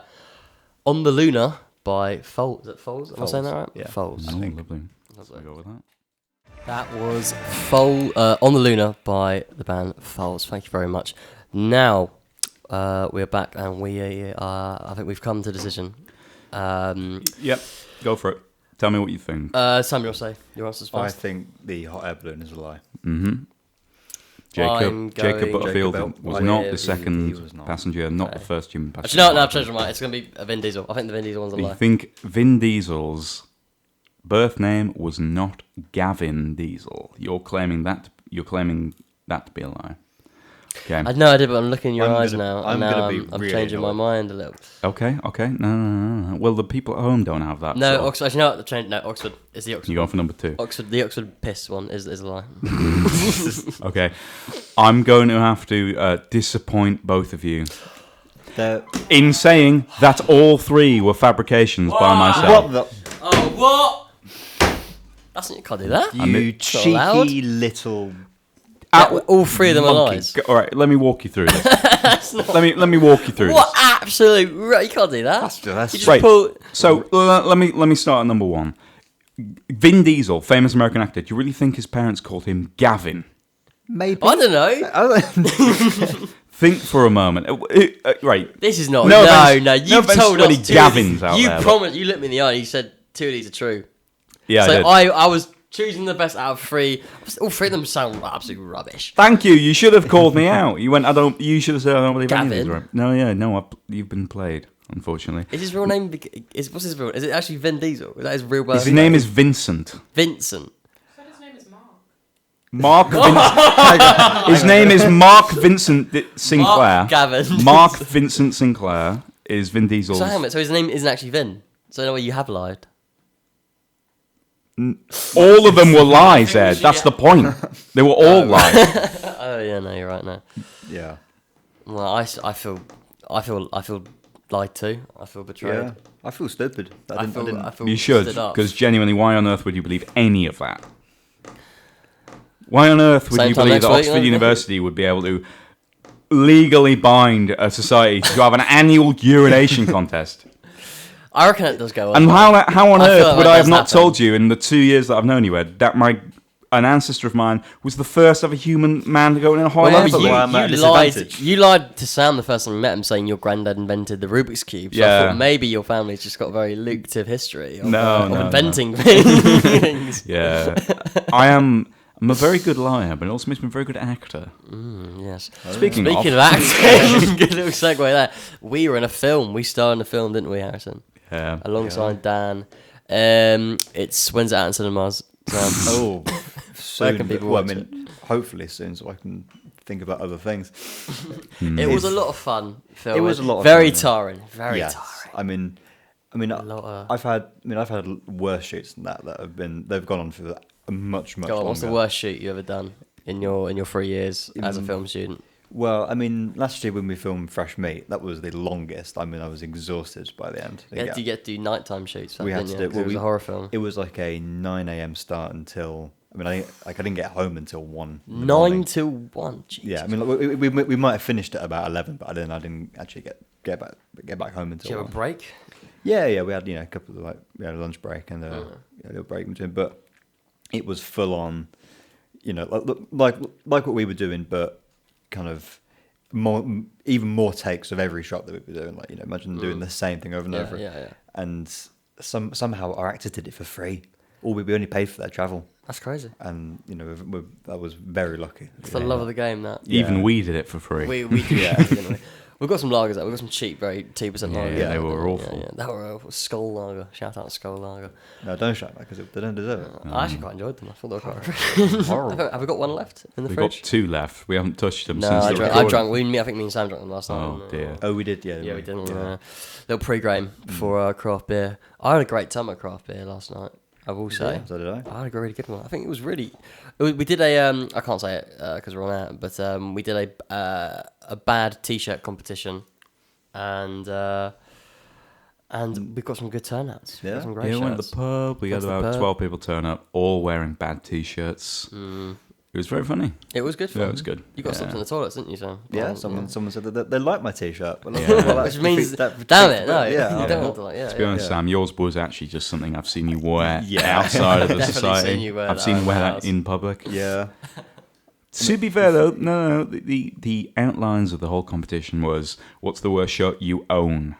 Speaker 1: the Lunar by Foles. Is it Foles? Am I saying that right?
Speaker 3: Yeah.
Speaker 1: Foles.
Speaker 2: Oh, lovely.
Speaker 1: That's
Speaker 2: We'll go with that.
Speaker 1: That was On the Lunar by the band Foles. Thank you very much. Now we're back and I think we've come to a decision.
Speaker 2: Yep, go for it. Tell me what you think.
Speaker 1: Samuel, say your answers
Speaker 3: I
Speaker 1: first.
Speaker 3: think the hot air balloon is a lie.
Speaker 1: I'm
Speaker 2: Jacob
Speaker 1: going-
Speaker 2: Butterfield
Speaker 3: Jacob
Speaker 2: was
Speaker 3: Bell-
Speaker 2: not
Speaker 3: he
Speaker 2: the
Speaker 3: was
Speaker 2: second
Speaker 3: not.
Speaker 2: passenger, not
Speaker 1: Okay.
Speaker 2: the first human
Speaker 1: Actually,
Speaker 2: passenger.
Speaker 1: no, I've changed my mind. It's going to be a Vin Diesel. I think the Vin Diesel one's a
Speaker 2: You
Speaker 1: lie.
Speaker 2: think Vin Diesel's birth name was not Gavin Diesel? You're claiming that to be a lie. Okay.
Speaker 1: I know I did, but I'm looking in your
Speaker 3: I'm
Speaker 1: eyes
Speaker 3: gonna-
Speaker 1: now.
Speaker 3: I'm
Speaker 1: and now
Speaker 3: gonna be
Speaker 1: I'm
Speaker 3: really
Speaker 1: changing my
Speaker 3: annoyed.
Speaker 1: mind a little.
Speaker 2: Okay. No. Well, the people at home don't have that.
Speaker 1: No,
Speaker 2: so
Speaker 1: Oxford. Actually, no, no, Oxford. It's the Oxford.
Speaker 2: you go for number 2.
Speaker 1: The Oxford piss one is a lie.
Speaker 2: Okay. I'm going to have to disappoint both of you
Speaker 3: They're-
Speaker 2: in saying that all 3 were fabrications by myself.
Speaker 3: What the?
Speaker 1: Oh, what? You can't do that.
Speaker 3: You
Speaker 1: not allowed.
Speaker 3: cheeky little.
Speaker 1: Yeah, all 3 of them are
Speaker 2: Monkey.
Speaker 1: lies.
Speaker 2: All right, let me walk you through this. let me walk you through
Speaker 1: What
Speaker 2: this.
Speaker 1: absolute? You can't do that.
Speaker 3: That's
Speaker 1: You just
Speaker 2: Right.
Speaker 1: pull.
Speaker 2: So let me start at number 1. Vin Diesel, famous American actor. Do you really think his parents called him Gavin?
Speaker 3: Maybe.
Speaker 1: I don't know.
Speaker 2: Think for a moment. Right.
Speaker 1: This is not.
Speaker 2: No
Speaker 1: No,
Speaker 2: offense-
Speaker 1: no.
Speaker 2: no
Speaker 1: You've
Speaker 2: offense
Speaker 1: told
Speaker 2: to any
Speaker 1: us. 2
Speaker 2: Gavins out
Speaker 1: you
Speaker 2: there, but-
Speaker 1: promised. You looked me in the eye. and You said 2 of these are true.
Speaker 2: Yeah, I
Speaker 1: So
Speaker 2: did.
Speaker 1: I was choosing the best out of 3. All 3 of them sound absolute rubbish.
Speaker 2: Thank you. You should have called me out. You went. You should have said I don't believe any of these
Speaker 1: Gavin?
Speaker 2: right. No, yeah, no. You've been played, unfortunately.
Speaker 1: Is his real name? What's his real? Is it actually Vin Diesel? Is that his real birth?
Speaker 2: His name is Vincent.
Speaker 1: Vincent.
Speaker 4: Said his name is Mark.
Speaker 2: Mark. His name is Mark Vincent Sinclair.
Speaker 1: Mark Gavin.
Speaker 2: Mark Vincent Sinclair is Vin Diesel's.
Speaker 1: So hang on a minute. So his name isn't actually Vin. So in a way, you have lied.
Speaker 2: All of them were lies, Ed. That's the point. They were all lies.
Speaker 1: Oh yeah, no, you're right. No.
Speaker 3: Yeah.
Speaker 1: Well, I feel lied to. I feel betrayed.
Speaker 3: Yeah. I feel stupid.
Speaker 1: I feel
Speaker 2: You should,
Speaker 1: stood up.
Speaker 2: because genuinely, why on earth would you believe any of that? Why on earth would
Speaker 1: Same
Speaker 2: you
Speaker 1: time
Speaker 2: believe
Speaker 1: next
Speaker 2: that
Speaker 1: week,
Speaker 2: Oxford
Speaker 1: then?
Speaker 2: University would be able to legally bind a society to have an annual urination contest?
Speaker 1: I reckon it does go on.
Speaker 2: And how on
Speaker 1: I feel
Speaker 2: earth
Speaker 1: like
Speaker 2: would
Speaker 1: that
Speaker 2: I have
Speaker 1: does
Speaker 2: not
Speaker 1: happen.
Speaker 2: told you in the 2 years that I've known you, Ed, that an ancestor of mine was the first ever human man to go in a hot
Speaker 1: Well,
Speaker 2: air
Speaker 1: remember,
Speaker 2: balloon?
Speaker 3: Well, I'm at a
Speaker 1: you lied.
Speaker 3: disadvantage.
Speaker 1: You lied to Sam the first time we met him, saying your granddad invented the Rubik's cube. So I
Speaker 2: Yeah.
Speaker 1: thought maybe your family's just got a very lucrative history of,
Speaker 2: No,
Speaker 1: of
Speaker 2: no,
Speaker 1: inventing things.
Speaker 2: Yeah. I'm a very good liar, but it also makes me a very good actor.
Speaker 1: Yes.
Speaker 2: Speaking
Speaker 1: Speaking of acting, good little segue there. We were in a film. We starred in a film, didn't we, Harrison?
Speaker 2: Yeah.
Speaker 1: Alongside Dan. When's it out in cinemas?
Speaker 3: Oh,
Speaker 1: Where
Speaker 3: soon.
Speaker 1: can people
Speaker 3: Well,
Speaker 1: watch
Speaker 3: I mean, hopefully soon, so I can think about other things.
Speaker 1: It was a lot of fun. Phil.
Speaker 3: It was a lot of
Speaker 1: very
Speaker 3: fun, yeah.
Speaker 1: tiring. Very
Speaker 3: Yes.
Speaker 1: tiring.
Speaker 3: I mean,
Speaker 1: lot of-
Speaker 3: I've had worse shoots than that they've gone on for a much
Speaker 1: Go on,
Speaker 3: longer.
Speaker 1: what's the worst shoot you ever done in your 3 years as a film student?
Speaker 3: Well, I mean, last year when we filmed Fresh Meat, that was the longest. I mean, I was exhausted by the end.
Speaker 1: You had to get to do nighttime shoots.
Speaker 3: We had to do.
Speaker 1: 'Cause it was a horror film.
Speaker 3: It was like a 9 a.m. start until. I mean, I didn't get home until 1. in the
Speaker 1: 9
Speaker 3: morning.
Speaker 1: till 1. Jesus.
Speaker 3: Yeah, I mean, like, we might have finished at about 11, but I didn't actually get back home
Speaker 1: Did
Speaker 3: until.
Speaker 1: you have a
Speaker 3: 1.
Speaker 1: break?
Speaker 3: Yeah, we had a couple of we had a lunch break and a little break in between, but it was full on, like what we were doing, but kind of even more takes of every shot that we were doing. Like imagine doing the same thing over and over.
Speaker 1: Yeah.
Speaker 3: And somehow our actors did it for free, or we only paid for their travel,
Speaker 1: That's crazy.
Speaker 3: and that was very lucky.
Speaker 1: It's the love of the game, that.
Speaker 2: Even
Speaker 3: Yeah.
Speaker 2: we did it for free.
Speaker 1: We didn't we? We've got some lagers out. We've got some cheap, very 2% lagers.
Speaker 2: Yeah, they were
Speaker 1: Yeah,
Speaker 2: awful.
Speaker 1: Yeah, they were awful. Skull lager. Shout out Skull lager.
Speaker 3: No, don't shout that because they don't deserve it.
Speaker 1: I actually quite enjoyed them. I thought they were quite refreshing.
Speaker 3: Horrible.
Speaker 1: Have we got one left in the
Speaker 2: We've got
Speaker 1: fridge?
Speaker 2: 2 left. We haven't touched them
Speaker 1: No,
Speaker 2: since
Speaker 1: I
Speaker 2: the
Speaker 1: drank.
Speaker 2: recording.
Speaker 1: I think me and Sam drank them last night.
Speaker 2: Oh dear.
Speaker 3: Oh, we did. Yeah,
Speaker 1: Yeah, we did. Little pre-game before craft beer. I had a great time at craft beer last night. I will say.
Speaker 3: So did I.
Speaker 1: I had a really good one. I think it was really. We did a. I can't say it because we're on air, but we did a bad T-shirt competition, and we've got some good turnouts. We've got
Speaker 3: Yeah?
Speaker 1: some great
Speaker 2: Yeah, we went to
Speaker 1: shirts.
Speaker 2: the pub. We
Speaker 1: Went
Speaker 2: had
Speaker 1: to the
Speaker 2: about
Speaker 1: pub.
Speaker 2: 12 people turn up, all wearing bad T-shirts. It was very funny.
Speaker 1: It was good fun.
Speaker 2: Yeah, it was good.
Speaker 1: You got
Speaker 2: Yeah.
Speaker 1: stopped in the toilets, didn't you, Sam?
Speaker 3: Yeah,
Speaker 1: Well,
Speaker 3: someone said that they like my T-shirt. Well,
Speaker 2: Yeah.
Speaker 3: well,
Speaker 1: Which
Speaker 3: that
Speaker 1: means,
Speaker 3: defeats-
Speaker 1: damn
Speaker 3: defeats
Speaker 1: it,
Speaker 3: the-
Speaker 1: no,
Speaker 3: Yeah,
Speaker 1: you don't want to like, yeah.
Speaker 2: To be honest, Sam, yours was actually just something I've seen you wear
Speaker 3: Yeah.
Speaker 2: outside of the
Speaker 1: Definitely
Speaker 2: society.
Speaker 1: seen you wear
Speaker 2: I've
Speaker 1: that
Speaker 2: seen
Speaker 1: out
Speaker 2: you wear
Speaker 1: of the
Speaker 2: that
Speaker 1: house.
Speaker 2: in public.
Speaker 3: Yeah.
Speaker 2: To be fair though, no, the outlines of the whole competition was what's the worst shirt you own.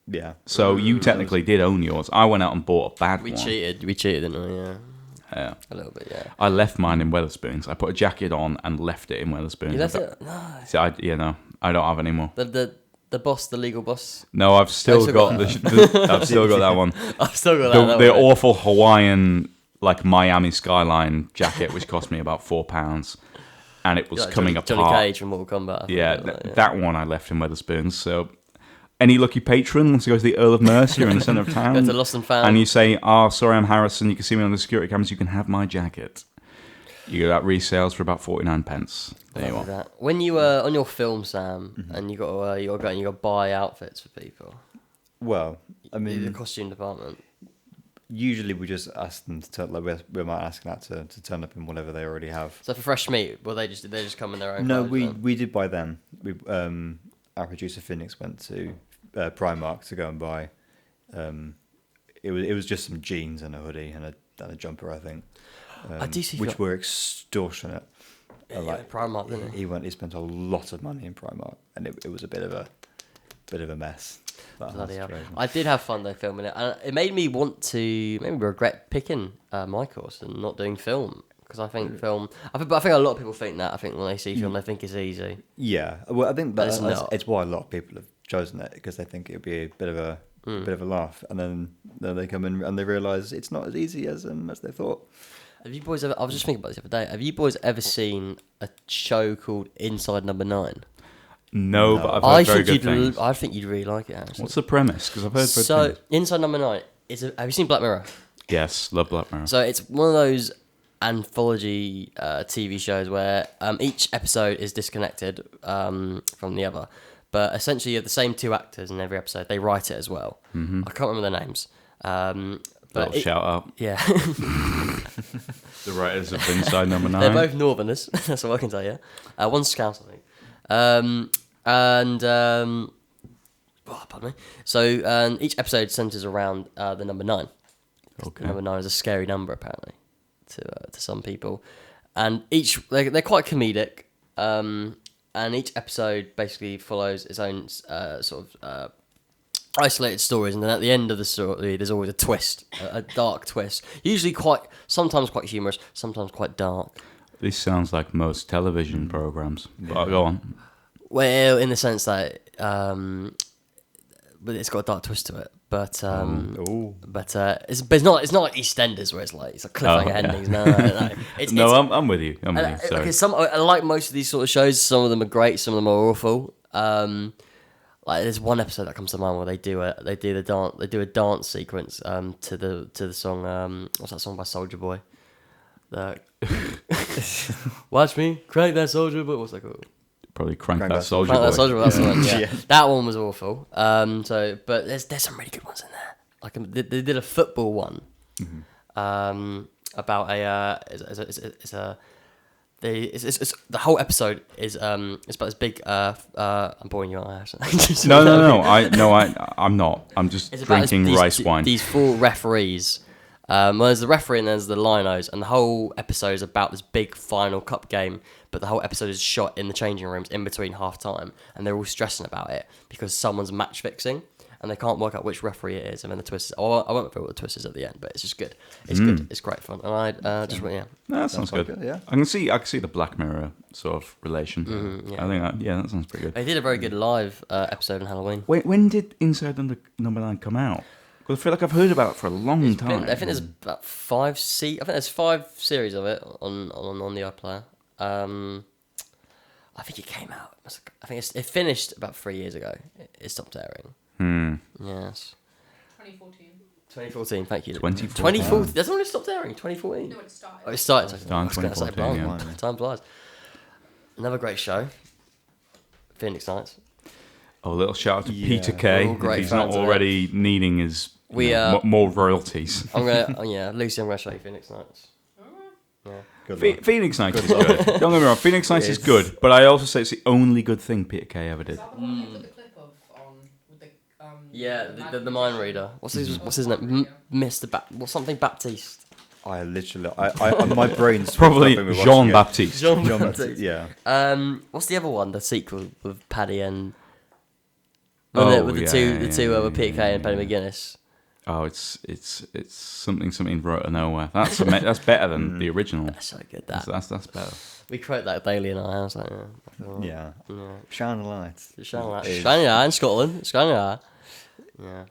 Speaker 3: Yeah.
Speaker 2: So you technically did own yours. I went out and bought a bad
Speaker 1: We
Speaker 2: one.
Speaker 1: cheated, didn't we? Yeah,
Speaker 2: Yeah.
Speaker 1: a little bit, yeah.
Speaker 2: I left mine in Wetherspoons. I put a jacket on and left it in Wetherspoons.
Speaker 1: You left it? No.
Speaker 2: See, I don't have any more.
Speaker 1: The boss, the legal boss.
Speaker 2: No, I've still
Speaker 1: still
Speaker 2: got
Speaker 1: got
Speaker 2: I've still got that one.
Speaker 1: I've still got
Speaker 2: The,
Speaker 1: that.
Speaker 2: the awful Hawaiian like Miami skyline jacket, which cost me about £4. and it was
Speaker 1: Like
Speaker 2: coming
Speaker 1: Johnny
Speaker 2: apart.
Speaker 1: Cage from Mortal Kombat. I think,
Speaker 2: Yeah,
Speaker 1: like,
Speaker 2: that one I left in Wetherspoons. So, any lucky patron wants to go to the Earl of Mercia in the centre of town,
Speaker 1: Go to Lost and Found.
Speaker 2: and you say, "Oh, sorry, I'm Harrison. You can see me on the security cameras. You can have my jacket." You get that resales for about 49 pence. There you
Speaker 1: Like
Speaker 2: are.
Speaker 1: that. When you were on your film, Sam, and you got to go and you got to buy outfits for people.
Speaker 3: Well, I
Speaker 1: The
Speaker 3: mean,
Speaker 1: costume department.
Speaker 3: usually we just ask them to turn, like we might ask that to turn up in whatever they already have.
Speaker 1: So for fresh meat, well, they just come in their own.
Speaker 3: No,
Speaker 1: clothes then?
Speaker 3: we did buy them. We our producer Phoenix went to Primark to go and buy. It was just some jeans and a hoodie and a jumper, I think.
Speaker 1: I do see
Speaker 3: which were extortionate.
Speaker 1: Primark, didn't he?
Speaker 3: He spent a lot of money in Primark, and it was a bit of a mess. that
Speaker 1: Bloody hell.
Speaker 3: situation.
Speaker 1: I did have fun though filming it, and it made me regret picking my course and not doing film, because I think film. I think a lot of people think that. I think when they see film, they think it's easy.
Speaker 3: Yeah, well, I think
Speaker 1: But it's
Speaker 3: that's
Speaker 1: not.
Speaker 3: it's why a lot of people have chosen it, because they think it would be a bit of a laugh, and then they come in and they realise it's not as easy as they thought.
Speaker 1: Have you boys ever? I was just thinking about this the other day. Have you boys ever seen a show called Inside Number 9?
Speaker 2: No, but I've heard very good things.
Speaker 1: I think you'd really like it. Actually.
Speaker 2: What's the premise? Because I've heard good
Speaker 1: So
Speaker 2: things.
Speaker 1: Inside Number 9 is. Have you seen Black Mirror?
Speaker 2: Yes, love Black Mirror.
Speaker 1: So it's one of those anthology TV shows where each episode is disconnected from the other, but essentially you have the same two actors in every episode. They write it as well. Mm-hmm. I can't remember their names. But
Speaker 2: Shout out.
Speaker 1: Yeah.
Speaker 2: The writers of Inside Number 9.
Speaker 1: They're both Northerners. That's all I can tell you. One's Scouse, I think. Pardon me. So each episode centers around the number 9.
Speaker 2: Okay.
Speaker 1: Number 9 is a scary number, apparently, to some people. And they're quite comedic. And each episode basically follows its own isolated stories, and then at the end of the story, there's always a twist, a dark twist. Usually sometimes quite humorous, sometimes quite dark.
Speaker 2: This sounds like most television programs. But go on.
Speaker 1: Well, in the sense that, but it's got a dark twist to it. But it's not like EastEnders where it's like cliffhanger endings. No.
Speaker 2: I'm with you. I'm with you. Sorry.
Speaker 1: I like most of these sort of shows. Some of them are great, some of them are awful. Like there's one episode that comes to mind where they do a dance sequence to the song what's that song by Soulja Boy? Watch me crank that Soulja Boy. What's that called?
Speaker 2: Probably Crank That
Speaker 1: Crank
Speaker 2: Soulja Boy.
Speaker 1: That Soulja Boy. That's the one. Yeah.
Speaker 3: Yeah.
Speaker 1: That one was awful. But there's some really good ones in there. Like they did a football one. About the whole episode is it's about this big I'm boring you, aren't I?
Speaker 2: I'm not. I'm just
Speaker 1: It's about
Speaker 2: drinking rice wine.
Speaker 1: These 4 referees. Well, there's the referee and there's the linos, and the whole episode is about this big final cup game. But the whole episode is shot in the changing rooms in between half time, and they're all stressing about it because someone's match fixing, and they can't work out which referee it is. And then the twist is, I won't reveal what the twist is at the end, but it's just good. It's good. It's great fun, and I just yeah.
Speaker 2: No, that sounds good.
Speaker 3: Yeah.
Speaker 2: I can see the Black Mirror sort of relation.
Speaker 1: yeah.
Speaker 2: I think that sounds pretty good.
Speaker 1: They did a very good live episode on Halloween.
Speaker 2: When did Inside Number 9 come out? Because I feel like I've heard about it for a long time.
Speaker 1: I think there's about 5 I think there's 5 series of it on the iPlayer. I think it came out. I think it finished about 3 years ago. It stopped airing. Yes.
Speaker 4: 2014.
Speaker 1: 2014. Thank you.
Speaker 2: 2014.
Speaker 1: That's when it stopped airing. 2014.
Speaker 4: No, it started.
Speaker 1: Oh, it started.
Speaker 2: Started 2014, yeah.
Speaker 1: Time flies. Another great show. Phoenix Nights.
Speaker 2: Oh, a little shout out to
Speaker 3: Yeah.
Speaker 2: Peter Kay.
Speaker 1: All great
Speaker 2: If he's not
Speaker 1: fans of
Speaker 2: already needing his more royalties.
Speaker 1: I'm gonna Lucy. I'm gonna show you Phoenix Nights. Yeah.
Speaker 3: Good luck.
Speaker 2: Phoenix Nights is good. Don't get me wrong, Phoenix Nights is good, but I also say it's the only good thing Peter Kay ever did.
Speaker 4: Is that the one you put the clip of on with the
Speaker 1: Yeah, the mind reader. What's his name? Mr. Something Baptiste.
Speaker 3: I literally, my brain's
Speaker 2: Probably
Speaker 3: when we were
Speaker 2: Jean
Speaker 3: watching it.
Speaker 2: Baptiste.
Speaker 1: Jean
Speaker 3: Jean
Speaker 1: Baptiste.
Speaker 3: Yeah.
Speaker 1: What's the other one? The sequel with Paddy and
Speaker 2: Oh,
Speaker 1: with the two with Peter Kay and Paddy McGuinness.
Speaker 2: Oh, it's something right out of nowhere. That's better than the original.
Speaker 1: That's so good. That
Speaker 2: That's better.
Speaker 1: we quote that daily in our house. Like,
Speaker 3: Yeah. Shining lights.
Speaker 1: Shining light
Speaker 3: Is-
Speaker 1: in Scotland. Shining light.
Speaker 3: Yeah.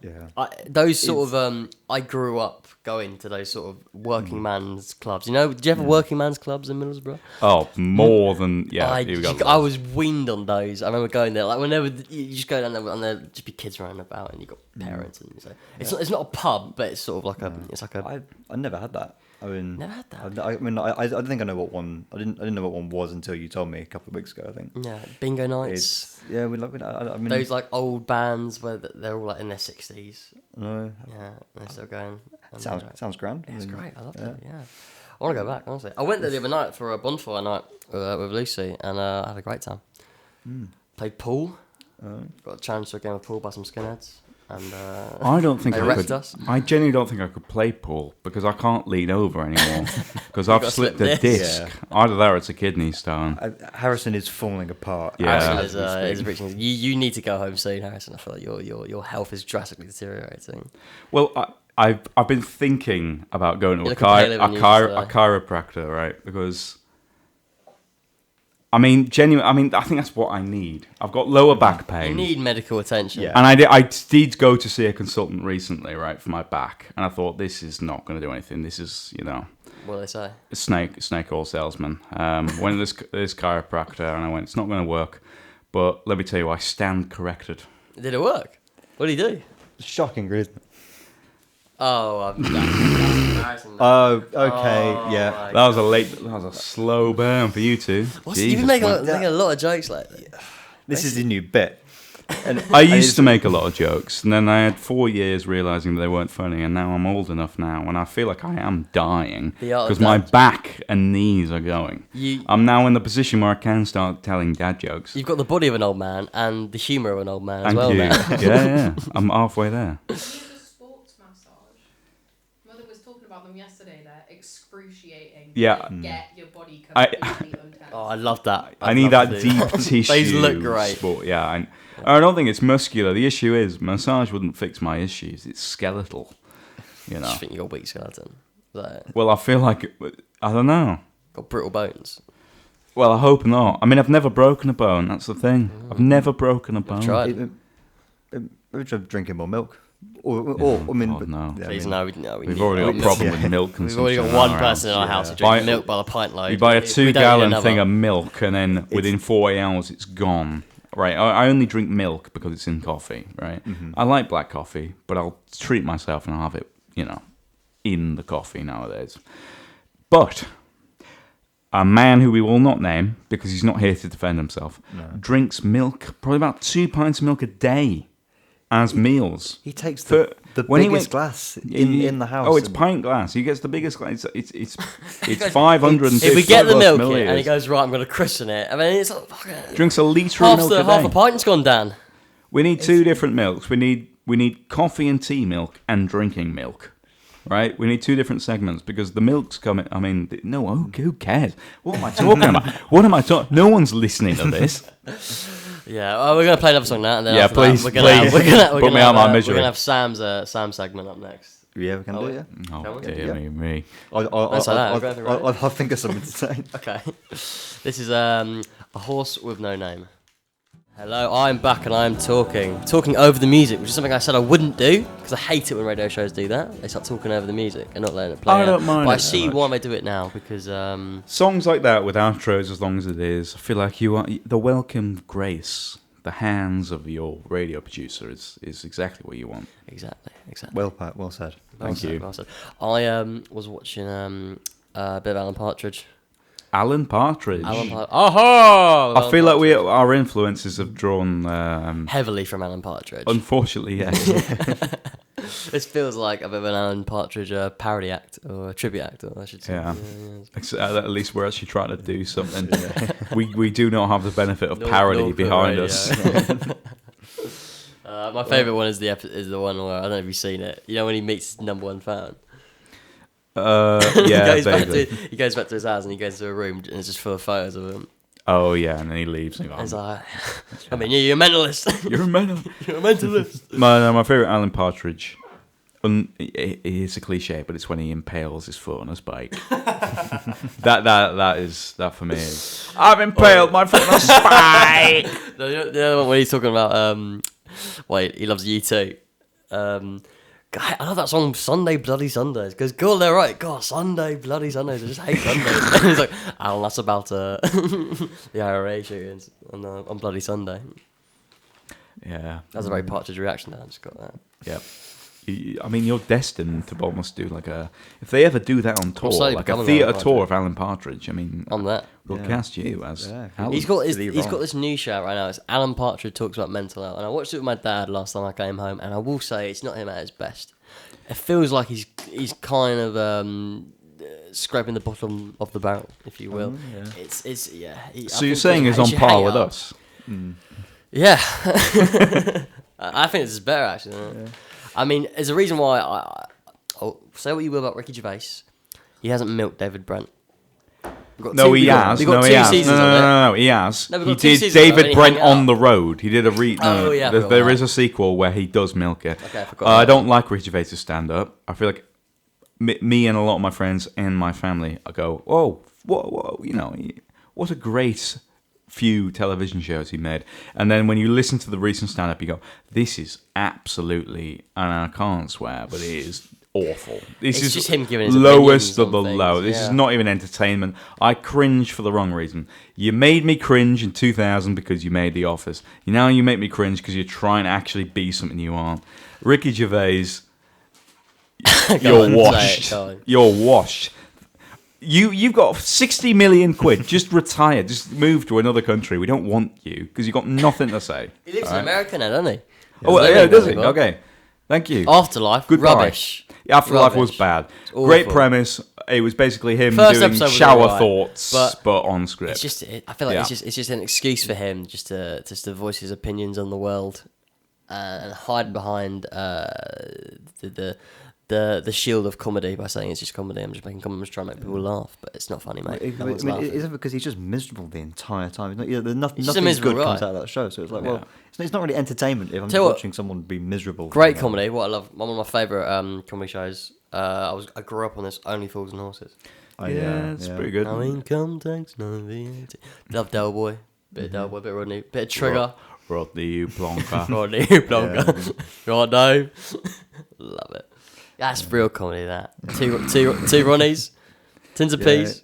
Speaker 1: Those sort of I grew up going to those sort of working man's clubs. You know, did you have working man's clubs in Middlesbrough?
Speaker 2: Oh, more than
Speaker 1: I
Speaker 2: here we go.
Speaker 1: was weaned on those. I remember going there. Like whenever you just go down there and there just be kids running about, and you got parents, and so it's not a pub, but it's sort of like
Speaker 3: I never had that. I mean,
Speaker 1: Never had that.
Speaker 3: I don't think I know what one. I didn't know what one was until you told me a couple of weeks ago. I think.
Speaker 1: Yeah, bingo nights.
Speaker 3: I mean,
Speaker 1: Those like old bands where they're all like in their 60s.
Speaker 3: No,
Speaker 1: Yeah, they're still going.
Speaker 3: sounds grand.
Speaker 1: It's great. I love it. Yeah, I want to go back. Honestly, I went there the other night for a bonfire night with Lucy, and I had a great time. Played pool. Got a challenge to a game of pool by some skinheads. And
Speaker 2: I don't think
Speaker 1: they
Speaker 2: I
Speaker 1: wrecked
Speaker 2: could.
Speaker 1: us.
Speaker 2: I genuinely don't think I could play pool because I can't lean over anymore because I've
Speaker 1: got
Speaker 2: slipped
Speaker 1: slip
Speaker 2: a disc.
Speaker 3: Yeah.
Speaker 2: Either that or it's a kidney stone.
Speaker 3: Harrison is falling apart.
Speaker 2: Yeah.
Speaker 1: Harrison
Speaker 3: as we
Speaker 1: is
Speaker 3: speak.
Speaker 1: reaching. You need to go home soon, Harrison. I feel like your health is drastically deteriorating.
Speaker 2: Well, I've been thinking about going to
Speaker 1: You're
Speaker 2: a
Speaker 1: looking paler than you used to.
Speaker 2: chiropractor, right? Because I mean, genuinely, I think that's what I need. I've got lower back pain.
Speaker 1: You need medical attention.
Speaker 3: Yeah.
Speaker 2: And I did go to see a consultant recently, right, for my back, and I thought this is not going to do anything. This is,
Speaker 1: What do they say?
Speaker 2: a snake oil salesman. Went to this chiropractor, and I went, it's not going to work. But let me tell you, I stand corrected.
Speaker 1: Did it work? What did he do?
Speaker 3: Shocking, isn't it?
Speaker 1: Oh, that's embarrassing.
Speaker 3: Oh, okay,
Speaker 1: Oh,
Speaker 3: yeah.
Speaker 1: my
Speaker 2: That was a slow burn for you two.
Speaker 1: You've
Speaker 2: Jesus,
Speaker 1: been making
Speaker 2: man.
Speaker 1: a lot of jokes lately.
Speaker 3: This is the new bit. And
Speaker 2: I used to make a lot of jokes, and then I had 4 years realizing that they weren't funny, and now I'm old enough now, and I feel like I am dying
Speaker 1: The art of
Speaker 2: because my
Speaker 1: dad-
Speaker 2: back and knees are going.
Speaker 1: You-
Speaker 2: I'm now in the position where I can start telling dad jokes.
Speaker 1: You've got the body of an old man and the humour of an old man as
Speaker 2: Thank
Speaker 1: well
Speaker 2: you.
Speaker 1: now.
Speaker 2: Yeah, I'm halfway there.
Speaker 4: Use a sports massage. Mother was talking about them yesterday. They're excruciating.
Speaker 2: Yeah.
Speaker 4: Get your body
Speaker 2: I-
Speaker 4: completely untense.
Speaker 1: Oh, I love that.
Speaker 2: I need
Speaker 1: love
Speaker 2: that
Speaker 1: to
Speaker 2: deep
Speaker 1: do
Speaker 2: tissue.
Speaker 1: These look great.
Speaker 2: Sport. Yeah, I don't think it's muscular. The issue is massage wouldn't fix my issues. It's skeletal.
Speaker 1: I just think you got a weak skeleton. Is that it?
Speaker 2: Well, I feel like I don't know.
Speaker 1: Got brittle bones.
Speaker 2: Well, I hope not. I mean, I've never broken a bone. That's the thing. I've never broken a bone.
Speaker 1: tried.
Speaker 3: We're just drinking more milk. Or I mean,
Speaker 2: God, no.
Speaker 3: yeah, I
Speaker 1: Please,
Speaker 3: mean,
Speaker 1: no,
Speaker 2: We've
Speaker 1: need
Speaker 2: already got a
Speaker 1: milk.
Speaker 2: problem
Speaker 3: Yeah.
Speaker 2: with milk
Speaker 1: We've
Speaker 2: consumption.
Speaker 1: already got
Speaker 2: in
Speaker 1: one
Speaker 2: our
Speaker 1: person in
Speaker 2: house.
Speaker 1: our house who
Speaker 2: Buy-
Speaker 1: drinks milk by the pint load.
Speaker 2: You buy a
Speaker 1: We
Speaker 2: 2
Speaker 1: don't need
Speaker 2: gallon
Speaker 1: another.
Speaker 2: thing of milk, and then within 48 hours, it's gone. Right, I only drink milk because it's in coffee, right? I like black coffee, but I'll treat myself and I'll have it, in the coffee nowadays. But a man who we will not name, because he's not here to defend himself, drinks milk, probably about 2 pints of milk a day as meals.
Speaker 3: he takes
Speaker 2: For-
Speaker 3: the
Speaker 2: when he
Speaker 3: biggest
Speaker 2: went-
Speaker 3: glass in the house.
Speaker 2: Oh, it's
Speaker 3: and-
Speaker 2: pint glass. He gets the biggest glass. It's 550
Speaker 1: If we get the
Speaker 2: plus
Speaker 1: milk in,
Speaker 2: milliliters.
Speaker 1: and he goes, right, I'm going to christen it. I mean, it's like, fucking,
Speaker 2: Drinks a litre of milk a
Speaker 1: half
Speaker 2: day.
Speaker 1: a pint's gone down.
Speaker 2: We need 2 different milks. We need coffee and tea milk and drinking milk, right? We need 2 different segments because the milk's coming. I mean, no, who cares? What am I talking about? What am I talking? No one's listening to this.
Speaker 1: Yeah, well, we're going to play another song now. And then
Speaker 2: Yeah,
Speaker 1: after that,
Speaker 2: please,
Speaker 1: we're gonna have-
Speaker 2: please.
Speaker 1: we're gonna
Speaker 2: Put me out my
Speaker 1: have,
Speaker 2: misery.
Speaker 1: We're going to have Sam's segment up next.
Speaker 3: Yeah, we can do it. Yeah.
Speaker 2: Oh,
Speaker 1: Shall we?
Speaker 2: dear
Speaker 3: Yeah.
Speaker 2: me.
Speaker 1: That's like that, we're going through it.
Speaker 3: I'll think of something to say.
Speaker 1: Okay. This is A Horse with No Name. Hello, I'm back and I'm talking over the music, which is something I said I wouldn't do because I hate it when radio shows do that. They start talking over the music and not letting it play.
Speaker 2: I
Speaker 1: out.
Speaker 2: don't mind
Speaker 1: but I
Speaker 2: it
Speaker 1: see
Speaker 2: that much.
Speaker 1: why they do it now because
Speaker 2: Songs like that with outros, as long as it is, I feel like you are the welcome grace. The hands of your radio producer is exactly what you want.
Speaker 1: exactly.
Speaker 3: Well said.
Speaker 2: Thank you.
Speaker 1: Well said. I was watching a bit of Alan Partridge.
Speaker 2: Alan Partridge.
Speaker 1: Oh!
Speaker 2: I feel like our influences have drawn,
Speaker 1: heavily from Alan Partridge.
Speaker 2: unfortunately, yes.
Speaker 1: This feels like a bit of an Alan Partridge parody act or a tribute act, or I should say.
Speaker 2: Yeah. At least we're actually trying to do something. We do not have the benefit of parody
Speaker 1: North
Speaker 2: behind
Speaker 1: radio.
Speaker 2: us.
Speaker 1: My favourite one is the one where I don't know if you've seen it. You know when he meets his number one fan.
Speaker 2: Yeah, vaguely.
Speaker 1: he goes back to his house and he goes to a room and it's just full of photos of him.
Speaker 2: Oh yeah, and then he leaves. And
Speaker 1: He's
Speaker 2: goes,
Speaker 1: like, I mean, you're a mentalist.
Speaker 2: You're a mental.
Speaker 1: You're a mentalist.
Speaker 2: My favourite Alan Partridge. It is a cliche, but it's when he impales his foot on a spike. that for me is. I've impaled my foot on a spike.
Speaker 1: The other one when he's talking about, he loves you too. God, I love that song Sunday Bloody Sundays because God, they're right. God, Sunday Bloody Sundays. I just hate Sundays. And he's like, Alan, that's about the IRA shootings on Bloody Sunday.
Speaker 2: Yeah.
Speaker 1: That's a very Partridge reaction there. I just got that.
Speaker 2: Yeah. I mean, you're destined to almost do like if they ever do that on tour,
Speaker 1: slowly
Speaker 2: like a
Speaker 1: becoming
Speaker 2: theatre
Speaker 1: Alan
Speaker 2: tour of Alan Partridge. I mean,
Speaker 1: On that.
Speaker 2: we'll
Speaker 3: Yeah.
Speaker 2: cast you as Alan.
Speaker 1: He's got
Speaker 3: Did he wrong?
Speaker 1: this new show right now. It's Alan Partridge Talks About Mental Health, and I watched it with my dad last time I came home, and I will say it's not him at his best. It feels like he's kind of scraping the bottom of the barrel, if you will.
Speaker 3: Yeah.
Speaker 1: It's yeah.
Speaker 2: So you're saying he's on par with us?
Speaker 1: Yeah, I think this is better actually. Isn't it? I mean, there's a reason why I'll say what you will about Ricky Gervais. He hasn't milked David Brent.
Speaker 2: No, he has.
Speaker 1: We've got
Speaker 2: No,
Speaker 1: two
Speaker 2: he has.
Speaker 1: seasons
Speaker 2: No,
Speaker 1: of it.
Speaker 2: no, he has.
Speaker 1: No, we've
Speaker 2: He
Speaker 1: got two
Speaker 2: did
Speaker 1: seasons of it,
Speaker 2: David
Speaker 1: and
Speaker 2: Brent
Speaker 1: he hung
Speaker 2: on
Speaker 1: out.
Speaker 2: the road. He did a
Speaker 1: Oh, yeah, I forgot
Speaker 2: there
Speaker 1: about
Speaker 2: is a sequel where he does milk it.
Speaker 1: Okay, I forgot
Speaker 2: I
Speaker 1: about
Speaker 2: don't like Ricky Gervais' stand-up. I feel like me and a lot of my friends and my family, I go, oh, whoa, you know, what a great few television shows he made. And then when you listen to the recent stand-up, you go, this is absolutely, and I can't swear, but it is awful. This
Speaker 1: It's
Speaker 2: is
Speaker 1: just him giving his
Speaker 2: lowest
Speaker 1: opinions
Speaker 2: of the
Speaker 1: on things,
Speaker 2: low. This
Speaker 1: yeah.
Speaker 2: is not even entertainment. I cringe for the wrong reason. You made me cringe in 2000 because you made The Office. Now you make me cringe because you're trying to actually be something you aren't. Ricky Gervais, you're
Speaker 1: on,
Speaker 2: washed.
Speaker 1: say it, go on.
Speaker 2: You're washed. You've got 60 million quid. Just retire. Just move to another country. We don't want you because you've got nothing to say.
Speaker 1: He lives
Speaker 2: All
Speaker 1: in America now, doesn't he?
Speaker 2: Oh,
Speaker 1: He's
Speaker 2: yeah,
Speaker 1: living
Speaker 2: does
Speaker 1: there,
Speaker 2: he?
Speaker 1: but-
Speaker 2: Okay. Thank you.
Speaker 1: Afterlife,
Speaker 2: Goodbye.
Speaker 1: rubbish.
Speaker 2: Afterlife was
Speaker 1: Rubbish.
Speaker 2: bad.
Speaker 1: awful.
Speaker 2: Great premise. It was basically him
Speaker 1: First
Speaker 2: doing
Speaker 1: episode was
Speaker 2: shower
Speaker 1: alright,
Speaker 2: thoughts,
Speaker 1: but
Speaker 2: on script.
Speaker 1: It's just, I feel like
Speaker 2: Yeah.
Speaker 1: it's just an excuse for him just to voice his opinions on the world, and hide behind the shield of comedy by saying it's just comedy. I'm just making comedy, I'm just trying to make people laugh, but it's not funny, mate. No one's laughing.
Speaker 3: Is it because he's just miserable the entire time? It's not, there's nothing,
Speaker 1: He's just a
Speaker 3: nothing
Speaker 1: miserable
Speaker 3: good comes
Speaker 1: guy.
Speaker 3: out of that show. So it's like,
Speaker 2: Yeah.
Speaker 3: well, it's not really entertainment if I'm
Speaker 1: Tell you what,
Speaker 3: watching someone be miserable.
Speaker 1: Great
Speaker 3: You know?
Speaker 1: comedy. What I love, one of my favourite comedy shows. I grew up on this. Only Fools and Horses.
Speaker 3: Oh,
Speaker 2: yeah, it's pretty good.
Speaker 1: No income tax, no VAT. Love Del Boy. Bit of Del Boy, bit of Rodney, bit of Trigger.
Speaker 2: Rodney Plonker.
Speaker 1: Rodney Blanca. Rodney. Love it. That's real comedy. That two Ronnies, tins of
Speaker 3: Yeah.
Speaker 1: peas,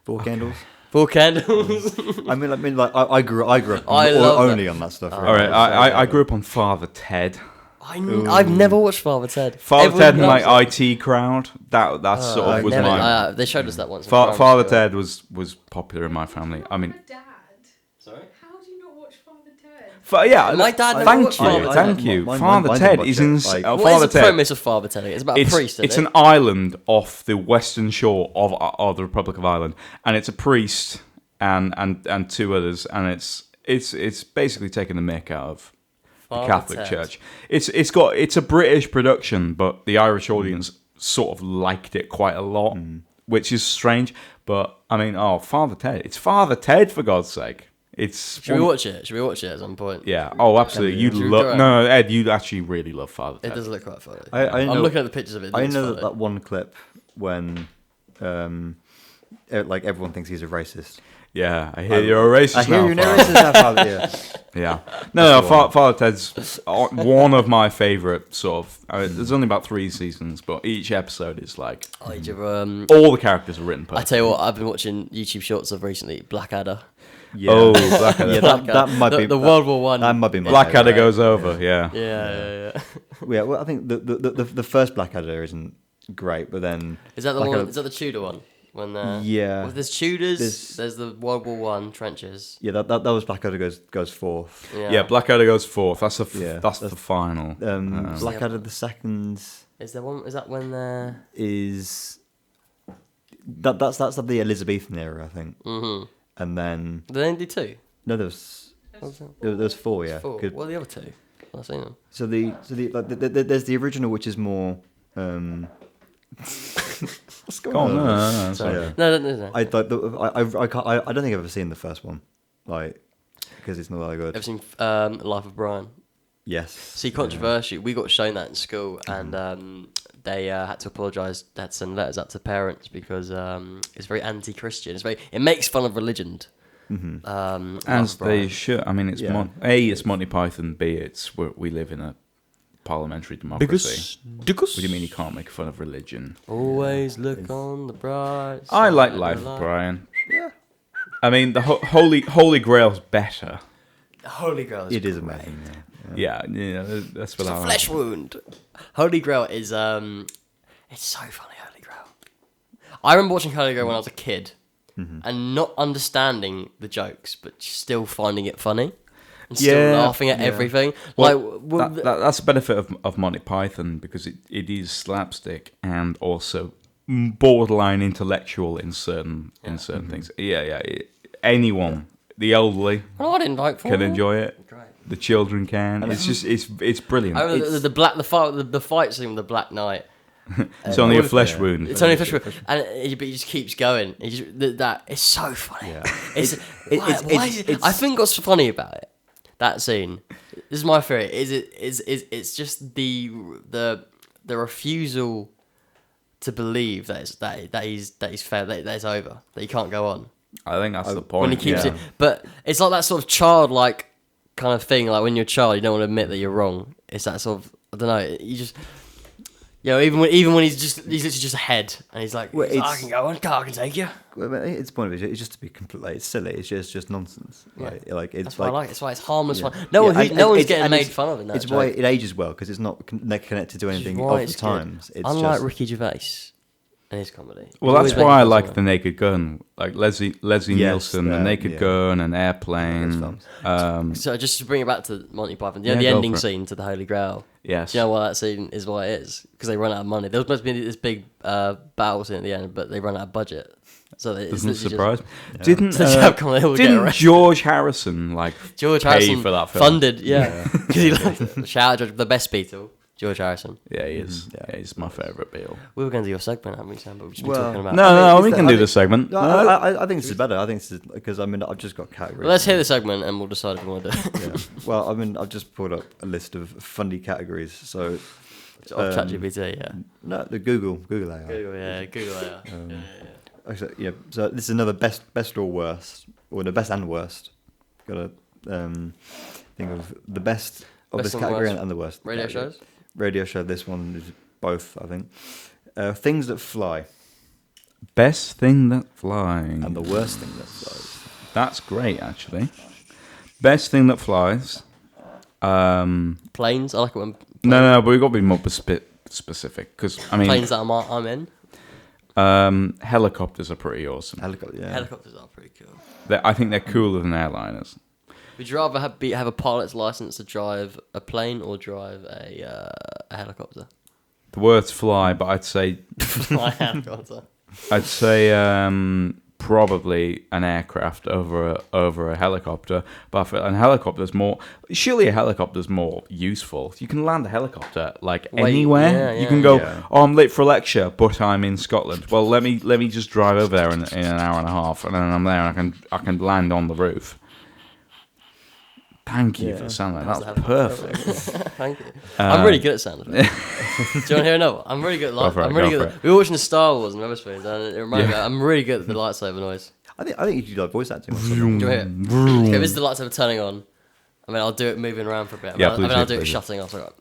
Speaker 3: Four candles.
Speaker 1: 4 candles.
Speaker 3: I mean, like I grew up
Speaker 1: I love
Speaker 3: only on that stuff.
Speaker 2: All right, I grew up on Father Ted.
Speaker 1: I've never watched Father Ted.
Speaker 2: Father
Speaker 1: Everyone
Speaker 2: Ted and
Speaker 1: loves
Speaker 2: like
Speaker 1: it.
Speaker 2: IT crowd. That sort of was
Speaker 1: Never-
Speaker 2: my.
Speaker 1: they showed us that once. in
Speaker 2: Father
Speaker 1: primary school.
Speaker 2: Ted was popular in my family. I mean,
Speaker 4: Dad.
Speaker 1: Sorry.
Speaker 4: How do you not watch Father Ted?
Speaker 2: yeah.
Speaker 1: My dad never
Speaker 2: Thank
Speaker 1: watched
Speaker 2: you,
Speaker 1: Father Ted.
Speaker 2: thank you.
Speaker 3: Mine
Speaker 2: Father
Speaker 3: didn't
Speaker 2: Ted
Speaker 3: watch
Speaker 2: is
Speaker 3: it,
Speaker 2: in.
Speaker 3: like-
Speaker 1: What
Speaker 2: Father
Speaker 1: is the
Speaker 2: Ted.
Speaker 1: premise of Father Ted? It's about a priest.
Speaker 2: It's
Speaker 1: isn't
Speaker 2: an
Speaker 1: it?
Speaker 2: island off the western shore of the Republic of Ireland, and it's a priest and two others, and it's basically taking the mick out of the
Speaker 1: Father
Speaker 2: Catholic
Speaker 1: Ted.
Speaker 2: Church. It's a British production, but the Irish audience sort of liked it quite a lot, which is strange. But I mean, Father Ted! It's Father Ted, for God's sake! It's
Speaker 1: Should we watch it? Should we watch it at some point?
Speaker 2: Yeah. Oh, absolutely. You'd
Speaker 1: Should we
Speaker 2: love.
Speaker 1: do it?
Speaker 2: No, Ed, you'd actually really love Father
Speaker 1: It
Speaker 2: Ted.
Speaker 1: does look quite funny.
Speaker 3: I
Speaker 1: I'm
Speaker 3: know-
Speaker 1: looking at the pictures of it.
Speaker 3: I
Speaker 1: It's
Speaker 3: know
Speaker 1: funny.
Speaker 3: that one clip when, like everyone thinks he's a racist.
Speaker 2: Yeah, I hear you're a racist
Speaker 3: I hear
Speaker 2: now,
Speaker 3: you're a
Speaker 2: Father.
Speaker 3: racist now, Father. Yeah.
Speaker 2: Yeah. No, Father Ted's one of my favourite sort of. There's only about 3 seasons, but each episode is like
Speaker 1: Oh, did you,
Speaker 2: all the characters are written
Speaker 1: I
Speaker 2: perfect.
Speaker 1: tell you what, I've been watching YouTube shorts of recently Blackadder.
Speaker 3: Yeah.
Speaker 2: Oh, Blackadder.
Speaker 3: Yeah, that might be
Speaker 1: the World War One.
Speaker 3: That might be my
Speaker 2: Blackadder
Speaker 3: favourite.
Speaker 2: goes over. Yeah.
Speaker 1: Yeah.
Speaker 3: Yeah, well, I think the first Blackadder isn't great, but then
Speaker 1: Is that the
Speaker 3: Blackadder-
Speaker 1: one? Is that the Tudor one? When
Speaker 3: Yeah.
Speaker 1: well, there's Tudors.
Speaker 3: There's-
Speaker 1: There's the World War One trenches.
Speaker 3: Yeah, that was Blackadder goes fourth.
Speaker 2: Yeah, Blackadder goes fourth. That's the
Speaker 3: Yeah,
Speaker 2: that's the final.
Speaker 3: Blackadder the second
Speaker 1: Is there one? Is that when
Speaker 3: is that's the Elizabethan era, I think.
Speaker 1: Mm-hmm.
Speaker 3: And then
Speaker 1: Did they only do 2?
Speaker 3: no,
Speaker 1: What was that?
Speaker 3: there was 4. Yeah,
Speaker 1: 4.
Speaker 3: Good.
Speaker 1: What are the other 2? I've seen them.
Speaker 3: So there's the original, which is more. What's going
Speaker 2: Go on,
Speaker 3: on?
Speaker 2: no,
Speaker 1: Sorry.
Speaker 3: Yeah.
Speaker 1: No.
Speaker 3: I don't think I've ever seen the first one, like because it's not that good.
Speaker 1: Ever seen Life of Brian?
Speaker 3: Yes.
Speaker 1: See, controversial. We got shown that in school, and they had to apologise. They had to send letters out to parents because it's very anti-Christian. It makes fun of religion.
Speaker 3: Mm-hmm.
Speaker 2: As they should. I mean, it's
Speaker 3: Yeah.
Speaker 2: it's Monty Python. B, we live in a parliamentary democracy. What do you mean you can't make fun of religion?
Speaker 1: Always look on the bright side.
Speaker 2: I like Life of Brian.
Speaker 3: Yeah.
Speaker 2: I mean, the Holy Grail's better.
Speaker 1: The Holy Grail is
Speaker 3: It is
Speaker 1: great.
Speaker 3: amazing.
Speaker 2: Yeah, that's what
Speaker 1: It's
Speaker 2: I
Speaker 1: a
Speaker 2: like.
Speaker 1: flesh wound. Holy Grail is it's so funny. Holy Grail. I remember watching Holy Grail when I was a kid, and not understanding the jokes, but still finding it funny, and still
Speaker 2: Yeah,
Speaker 1: laughing at
Speaker 3: yeah.
Speaker 1: everything.
Speaker 2: Well,
Speaker 1: like
Speaker 2: that's the benefit of Monty Python, because it is slapstick and also borderline intellectual in certain things. Yeah. Anyone, the elderly
Speaker 1: well, I didn't vote for
Speaker 2: can
Speaker 1: it.
Speaker 2: enjoy it.
Speaker 1: Great.
Speaker 2: The children can. It's just it's brilliant.
Speaker 1: I remember the fight scene with the Black Knight.
Speaker 2: It's only a flesh wound.
Speaker 1: It's only a flesh wound, but he just keeps going. That it's so funny.
Speaker 3: Yeah.
Speaker 1: I think what's funny about it, that scene, this is my theory, it's just the refusal to believe that he's fair, that it's over, that he can't go on.
Speaker 2: I think that's the point.
Speaker 1: When he keeps
Speaker 2: yeah.
Speaker 1: it, but it's like that sort of childlike kind of thing. Like when you're a child, you don't want to admit that you're wrong. It's that sort of, I don't know. You just, even when he's literally just a head, and he's like,
Speaker 3: Well,
Speaker 1: I can go on, I can take you.
Speaker 3: Well, it's the point of it. It's just to be completely. It's silly. It's just nonsense. Like it's
Speaker 1: That's why I like it. That's why it's harmless
Speaker 3: Yeah.
Speaker 1: fun. No one's
Speaker 3: it's-
Speaker 1: getting
Speaker 3: and
Speaker 1: made
Speaker 3: it's-
Speaker 1: fun of in that
Speaker 3: It's
Speaker 1: joke.
Speaker 3: why it ages well, because it's not connected to anything
Speaker 1: Why
Speaker 3: of the
Speaker 1: it's good.
Speaker 3: times. It's
Speaker 1: Unlike
Speaker 3: just,
Speaker 1: Ricky Gervais and his comedy.
Speaker 2: Well,
Speaker 1: He's
Speaker 2: that's
Speaker 1: always
Speaker 2: why I
Speaker 1: making
Speaker 2: like
Speaker 1: fun
Speaker 2: The Naked Gun, like Leslie
Speaker 3: Yes,
Speaker 2: Nielsen, The Naked
Speaker 3: yeah.
Speaker 2: Gun, and
Speaker 3: Those
Speaker 2: Airplane.
Speaker 3: films.
Speaker 1: of it. So just to bring it back to Monty Python,
Speaker 2: Yeah,
Speaker 1: the
Speaker 2: go
Speaker 1: ending
Speaker 2: for it.
Speaker 1: scene to the Holy Grail.
Speaker 2: Yes.
Speaker 1: Do you know why that scene is why it is? Because they run out of money. There was supposed to be this big battle scene at the end, but they run out of budget. So it's
Speaker 2: Doesn't
Speaker 1: literally
Speaker 2: surprise me.
Speaker 3: Yeah.
Speaker 2: Didn't
Speaker 1: Just, they all get
Speaker 2: didn't
Speaker 1: arrested.
Speaker 2: George Harrison
Speaker 1: George
Speaker 2: pay
Speaker 1: Harrison
Speaker 2: for that film?
Speaker 1: funded, yeah. Because he like, shout out the best Beatle, George Harrison.
Speaker 2: Yeah, he is.
Speaker 3: Yeah.
Speaker 2: Yeah, he's my favourite Beatle.
Speaker 1: We were going to do your segment, haven't we, Sam? But we've just been
Speaker 3: Well,
Speaker 1: talking about.
Speaker 2: No,
Speaker 3: is
Speaker 2: we
Speaker 3: that-
Speaker 2: can
Speaker 3: I
Speaker 2: do
Speaker 3: think-
Speaker 2: the segment.
Speaker 3: No, I think this is better. I think this is because I've just got categories.
Speaker 1: Well, let's hear the segment and we'll decide if we want to do it.
Speaker 3: Yeah. Well, I've just pulled up a list of funny categories. So
Speaker 1: Of ChatGPT, yeah.
Speaker 3: no, the Google AI.
Speaker 1: Google, yeah.
Speaker 3: Actually, yeah. So this is another best or worst, or the best and worst. Got to think of the best of
Speaker 1: Best
Speaker 3: this
Speaker 1: and
Speaker 3: category
Speaker 1: worst.
Speaker 3: and the worst.
Speaker 1: Radio
Speaker 3: category.
Speaker 1: shows?
Speaker 3: Radio show. This one is both, I think. Things that fly
Speaker 2: Best thing that flies.
Speaker 3: and the worst thing that flies.
Speaker 2: That's great, actually. Best thing that flies.
Speaker 1: Planes, I like it when
Speaker 2: No, but we've got to be more specific, because I mean,
Speaker 1: planes that I'm in.
Speaker 2: helicopters are pretty awesome.
Speaker 3: Helicopter. Yeah.
Speaker 1: Helicopters are pretty cool.
Speaker 2: I think they're cooler than airliners.
Speaker 1: Would you rather have a pilot's license to drive a plane or drive a helicopter?
Speaker 2: The words fly, but I'd say
Speaker 1: Fly helicopter.
Speaker 2: probably an aircraft over a helicopter. But I feel surely a helicopter's more useful. You can land a helicopter anywhere.
Speaker 1: yeah,
Speaker 2: You can go,
Speaker 3: yeah.
Speaker 2: oh, I'm late for a lecture, but I'm in Scotland. Well, let me just drive over there in an hour and a half, and then I'm there, and I can land on the roof. Thank you for the sound. That's perfect.
Speaker 1: Thank you. I'm really good at sound effects. Do you want to hear another? I'm really good.
Speaker 2: Go for it,
Speaker 1: I'm really
Speaker 2: go
Speaker 1: good.
Speaker 2: for it.
Speaker 1: We were watching Star Wars and Weatherspoons, and it reminded me. I'm really good at the lightsaber noise.
Speaker 3: I think you could do like voice acting. Or something.
Speaker 1: Do you want to hear it? Okay, this is the lightsaber turning on. I mean, I'll do it moving around for a bit.
Speaker 2: Yeah,
Speaker 1: I
Speaker 2: please
Speaker 1: mean, I'll
Speaker 2: do,
Speaker 1: do it
Speaker 2: please do.
Speaker 1: shutting off. So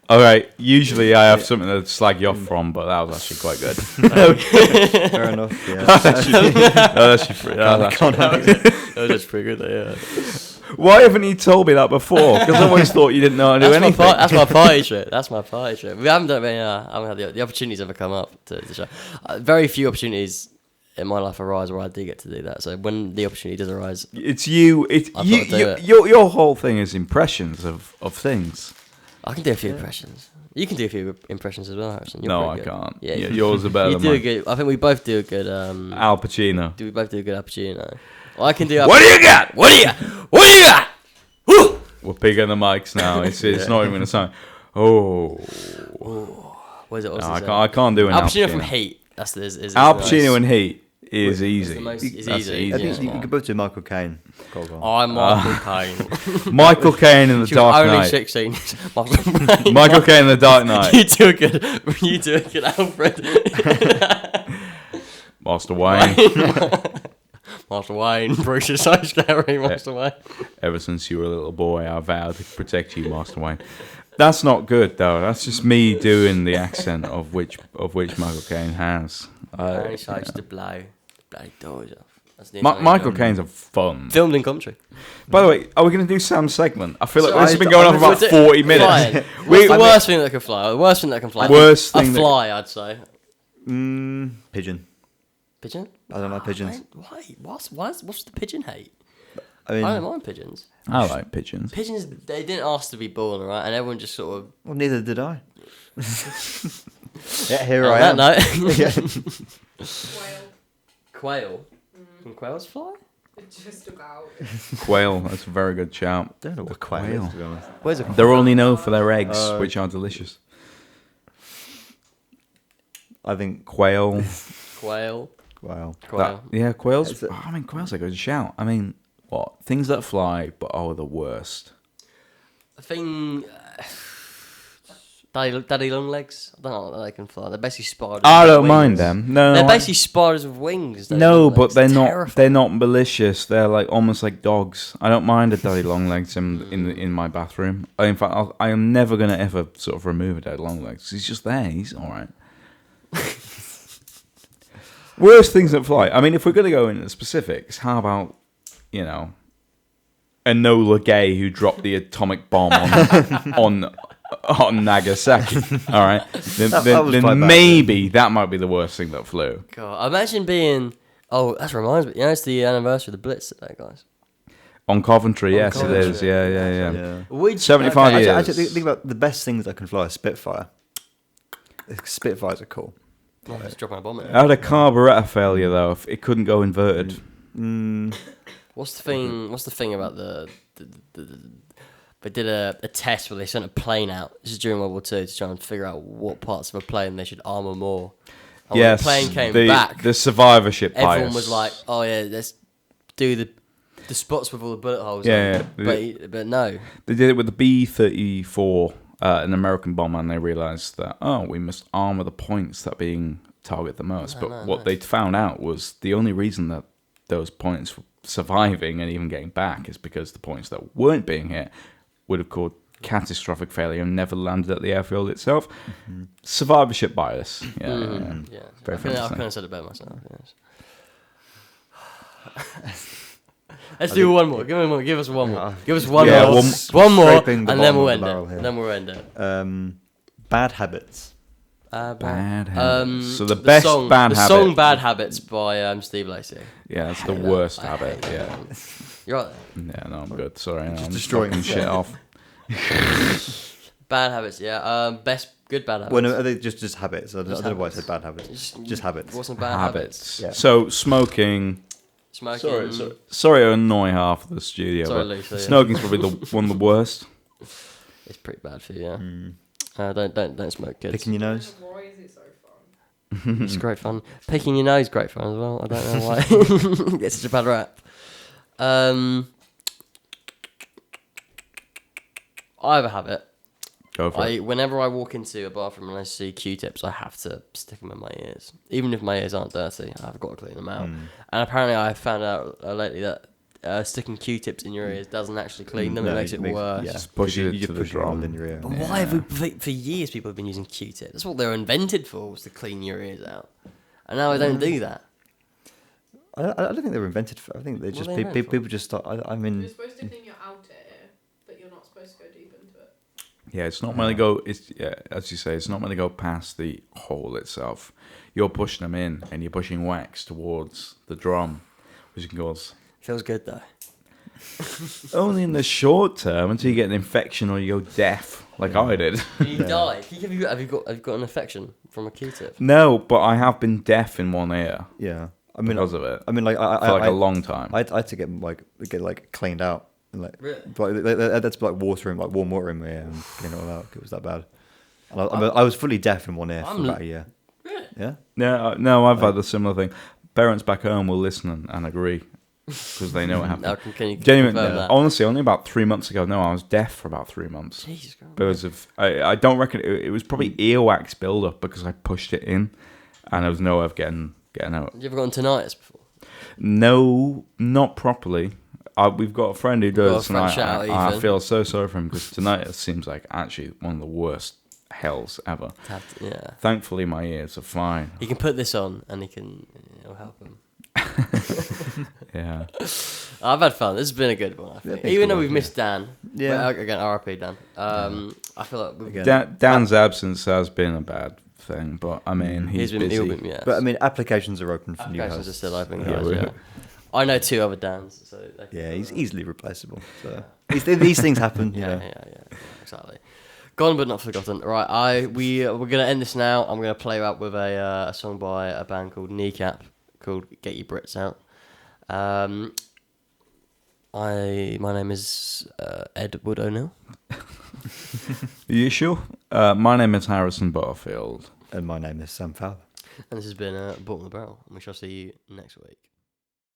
Speaker 2: All right. Usually I have something to slag you off from, but that was actually quite good.
Speaker 3: Fair enough. Yeah.
Speaker 2: That's actually
Speaker 1: that was just pretty good. Yeah.
Speaker 2: Why haven't you told me that before? Because I always thought you didn't know how to do anything.
Speaker 1: That's my party trick. That's my party trick. We haven't done it. I haven't had the opportunities ever come up to show. Very few opportunities in my life arise where I do get to do that. So when the opportunity does arise,
Speaker 2: It's you.
Speaker 1: I've got to do it.
Speaker 2: Your whole thing is impressions of things.
Speaker 1: I can do a few impressions. You can do a few impressions as well, Harrison. You're
Speaker 2: No, I
Speaker 1: pretty good.
Speaker 2: can't.
Speaker 1: Yeah,
Speaker 2: Yours are better
Speaker 1: you
Speaker 2: than
Speaker 1: do a
Speaker 2: mine.
Speaker 1: good. I think we both do a good.
Speaker 2: Al Pacino.
Speaker 1: We both do a good Al Pacino. Well, I can do.
Speaker 2: What do you got?
Speaker 1: What do you got? What do you got? Woo!
Speaker 2: We're bigger than the mics now. It's not even a sound. Oh,
Speaker 1: What is it? What's
Speaker 2: no,
Speaker 1: his,
Speaker 2: I can't do an
Speaker 1: Al
Speaker 2: Al
Speaker 1: Pacino
Speaker 2: Pacino.
Speaker 1: from Heat. That's the. Is
Speaker 2: Al
Speaker 1: nice.
Speaker 2: Pacino in Heat is
Speaker 1: the
Speaker 2: easy.
Speaker 1: most- it's
Speaker 2: That's
Speaker 1: easy.
Speaker 3: I
Speaker 1: Yeah.
Speaker 3: think you could both do Michael Caine.
Speaker 1: I'm Michael Caine.
Speaker 2: Michael Caine in The
Speaker 1: You're
Speaker 2: Dark
Speaker 1: only
Speaker 2: Knight.
Speaker 1: 16.
Speaker 2: Michael Caine in The Dark Knight.
Speaker 1: You do a good. You do a good Alfred.
Speaker 2: Master Wayne.
Speaker 1: Master Wayne. Bruce is so scary, Master Wayne.
Speaker 2: Ever since you were a little boy, I vowed to protect you, Master Wayne. That's not good, though. That's just me doing the accent of which Michael Caine has.
Speaker 1: And he starts to blow doors off. That's the
Speaker 2: Michael Caine's a fun.
Speaker 1: filmed in country.
Speaker 2: By the way, are we going to do Sam's segment? I feel like
Speaker 1: So
Speaker 2: this has been going on for about 40 minutes.
Speaker 1: Flying. What's the worst thing that can fly? The worst thing that can fly.
Speaker 2: Worst
Speaker 1: a
Speaker 2: thing that-
Speaker 1: fly, I'd say.
Speaker 3: Pigeon.
Speaker 1: Pigeon?
Speaker 3: I don't like pigeons.
Speaker 1: Why? What's the pigeon hate?
Speaker 3: I mean,
Speaker 1: I don't mind pigeons.
Speaker 2: I like pigeons.
Speaker 1: Pigeons, they didn't ask to be born, right? And everyone just sort of.
Speaker 3: well, neither did I. Yeah, here
Speaker 1: On
Speaker 3: I am.
Speaker 1: that note.
Speaker 3: Yeah.
Speaker 4: Whale.
Speaker 1: Quail. Can quails fly?
Speaker 4: Just about.
Speaker 2: Quail, that's a very good shout.
Speaker 3: Don't know what quail is, to be honest.
Speaker 1: Where's a
Speaker 2: They're only known for their eggs, which are delicious.
Speaker 3: I think
Speaker 2: Quail.
Speaker 1: quail?
Speaker 3: wow.
Speaker 1: Quail.
Speaker 2: Quails.
Speaker 3: Is it-
Speaker 2: I mean, quail's a good shout. I mean, what? Things that fly but are the worst.
Speaker 1: I think. Daddy long legs. I don't know that they can fly. They're basically spiders.
Speaker 2: I
Speaker 1: with
Speaker 2: don't mind
Speaker 1: wings.
Speaker 2: them. No,
Speaker 1: They're
Speaker 2: I-
Speaker 1: basically spiders with wings. daddy
Speaker 2: No,
Speaker 1: long
Speaker 2: but
Speaker 1: legs.
Speaker 2: they're not.
Speaker 1: Terrifying.
Speaker 2: They're not malicious. They're like almost like dogs. I don't mind a daddy long legs in my bathroom. In fact, I am never gonna ever sort of remove a daddy long legs. He's just there. He's all right. Worst things that fly. I mean, if we're gonna go into specifics, how about Enola Gay who dropped the atomic bomb on Nagasaki? All right, then
Speaker 3: That was quite bad.
Speaker 2: maybe that might be the worst thing that flew.
Speaker 1: God, imagine being. Oh, that reminds me. It's the anniversary of the Blitz today, guys.
Speaker 2: On Coventry,
Speaker 1: On
Speaker 2: yes,
Speaker 1: Coventry.
Speaker 2: it is. Yeah.
Speaker 3: Yeah.
Speaker 1: Would
Speaker 2: 75 years.
Speaker 3: Actually, think about the best things that can fly. Spitfire. Spitfires are cool.
Speaker 1: I'm just dropping a bomb in.
Speaker 2: I had a carburetor failure though. It couldn't go inverted.
Speaker 1: What's the thing? What's the thing about the they did a test where they sent a plane out. This is during World War II to try and figure out what parts of a plane they should armor more. And when
Speaker 2: Yes,
Speaker 1: the plane came
Speaker 2: the
Speaker 1: back.
Speaker 2: the survivorship bias.
Speaker 1: Everyone was like, "Oh yeah, let's do the spots with all the bullet holes."
Speaker 2: Yeah,
Speaker 1: in.
Speaker 2: yeah.
Speaker 1: But no.
Speaker 2: They did it with the B-34, an American bomber, and they realised that we must armour the points that being target the most. But what they'd found out was the only reason that those points were surviving and even getting back is because the points that weren't being hit would have caused catastrophic failure and never landed at the airfield itself. Survivorship bias. Yeah,
Speaker 1: Yeah,
Speaker 2: Very
Speaker 1: I
Speaker 2: famous
Speaker 1: couldn't
Speaker 2: thing.
Speaker 1: have said it better myself. Yes. Let's do one more. Give us one more. Give us one
Speaker 2: Yeah,
Speaker 1: more.
Speaker 2: one-
Speaker 1: One more,
Speaker 3: Scraping
Speaker 1: and
Speaker 3: the
Speaker 1: then
Speaker 3: bottom
Speaker 1: we'll
Speaker 3: of
Speaker 1: end
Speaker 3: the barrel
Speaker 1: it.
Speaker 3: here.
Speaker 1: And then we'll end it.
Speaker 3: Bad habits.
Speaker 2: Bad habits. So the
Speaker 1: the
Speaker 2: best
Speaker 1: song,
Speaker 2: bad
Speaker 1: the
Speaker 2: habit.
Speaker 1: song "Bad Habits" by Steve Lacy.
Speaker 2: Yeah, that's the
Speaker 1: hate that.
Speaker 2: worst
Speaker 1: I
Speaker 2: habit.
Speaker 1: hate
Speaker 2: Yeah.
Speaker 1: You're right.
Speaker 2: Yeah, no, I'm good. Sorry, I'm
Speaker 3: destroying
Speaker 2: fucking shit off.
Speaker 1: Bad habits. Yeah. Best good bad habits.
Speaker 3: Well, no, are they just habits? I don't know why I
Speaker 1: habits.
Speaker 3: said bad habits. Just habits.
Speaker 1: What's some bad habits?
Speaker 2: Habits.
Speaker 3: Yeah.
Speaker 2: So smoking.
Speaker 1: Smoking.
Speaker 2: Sorry to annoy half of the studio,
Speaker 1: Sorry,
Speaker 2: but
Speaker 1: Lisa, yeah.
Speaker 2: smoking's probably one of the worst.
Speaker 1: It's pretty bad for you. Yeah. Don't smoke, kids.
Speaker 3: Picking your nose.
Speaker 4: Why is it so fun?
Speaker 1: It's great fun. Picking your nose, great fun as well. I don't know why it's such a bad rap. I have a habit.
Speaker 2: Go for it.
Speaker 1: Whenever I walk into a bathroom and I see Q-tips, I have to stick them in my ears. Even if my ears aren't dirty, I've got to clean them out. And apparently I found out lately that sticking Q-tips in your ears doesn't actually clean them.
Speaker 3: No,
Speaker 1: it makes it worse.
Speaker 3: Yeah,
Speaker 2: Just push it
Speaker 3: you
Speaker 2: to the
Speaker 3: push it
Speaker 2: drum.
Speaker 3: in your ear.
Speaker 1: But why have for years people have been using Q-tips? That's what they're invented for, was to clean your ears out. And now I don't do that.
Speaker 3: I don't think they were invented for. I think they just
Speaker 1: are they meant for?
Speaker 3: people just start. I mean,
Speaker 4: You're supposed to clean your outer ear, but you're not supposed to go deep into it.
Speaker 2: Yeah, it's not meant to go. It's as you say, it's not meant to go past the hole itself. You're pushing them in, and you're pushing wax towards the drum, which can cause
Speaker 1: Feels good though.
Speaker 2: only in the short term until you get an infection or you go deaf, like I did.
Speaker 1: You die. Have you got an infection from a Q-tip?
Speaker 2: No, but I have been deaf in one ear
Speaker 3: yeah. I mean,
Speaker 2: because of it
Speaker 3: I mean, like
Speaker 2: for like a long time.
Speaker 3: I had to get cleaned out. And
Speaker 1: Really?
Speaker 3: but that's like warm water in my ear and getting it all out. It was that bad. And I was fully deaf in one ear for about a year.
Speaker 1: Really?
Speaker 3: Yeah.
Speaker 2: No, I've had a similar thing. Parents back home will listen and agree because they know what happened.
Speaker 1: Now, can you
Speaker 2: Genuinely,
Speaker 1: confirm that?
Speaker 2: honestly, only about 3 months ago. No, I was deaf for about 3 months
Speaker 1: Jesus Christ.
Speaker 2: because of. I don't reckon it was probably earwax buildup because I pushed it in, and there was no way of getting out.
Speaker 1: Have you ever gotten tinnitus before?
Speaker 2: No, not properly. We've got a friend who does, and
Speaker 1: French shout out,
Speaker 2: I
Speaker 1: Ethan.
Speaker 2: feel so sorry for him because tonight it seems like actually one of the worst hells ever.
Speaker 1: Yeah.
Speaker 2: Thankfully, my ears are fine.
Speaker 1: He can put this on and it'll help him.
Speaker 2: Yeah.
Speaker 1: I've had fun. This has been a good one. I think.
Speaker 3: Yeah,
Speaker 1: Even though
Speaker 3: good
Speaker 1: we've
Speaker 3: one,
Speaker 1: missed Dan.
Speaker 3: Yeah.
Speaker 1: Well, again, RIP Dan. I feel like we've
Speaker 2: Dan's absence has been a bad thing, but I mean, he's
Speaker 1: been,
Speaker 2: busy.
Speaker 1: yeah.
Speaker 3: But I mean, applications are open for new
Speaker 1: applications
Speaker 3: hosts.
Speaker 1: are still open,
Speaker 3: so-
Speaker 1: guys. Yeah. I know 2 other Dans, so they can-
Speaker 3: Yeah, he's easily replaceable. So these things happen.
Speaker 1: Yeah, exactly. Gone but not forgotten. Right, we're gonna end this now. I'm gonna play out with a song by a band called Kneecap called "Get Your Brits Out." My name is Edward O'Neill.
Speaker 2: Are you sure? My name is Harrison Barfield.
Speaker 3: And my name is Sam Fowler.
Speaker 1: And this has been Bottom of the Barrel, and we shall see you next week.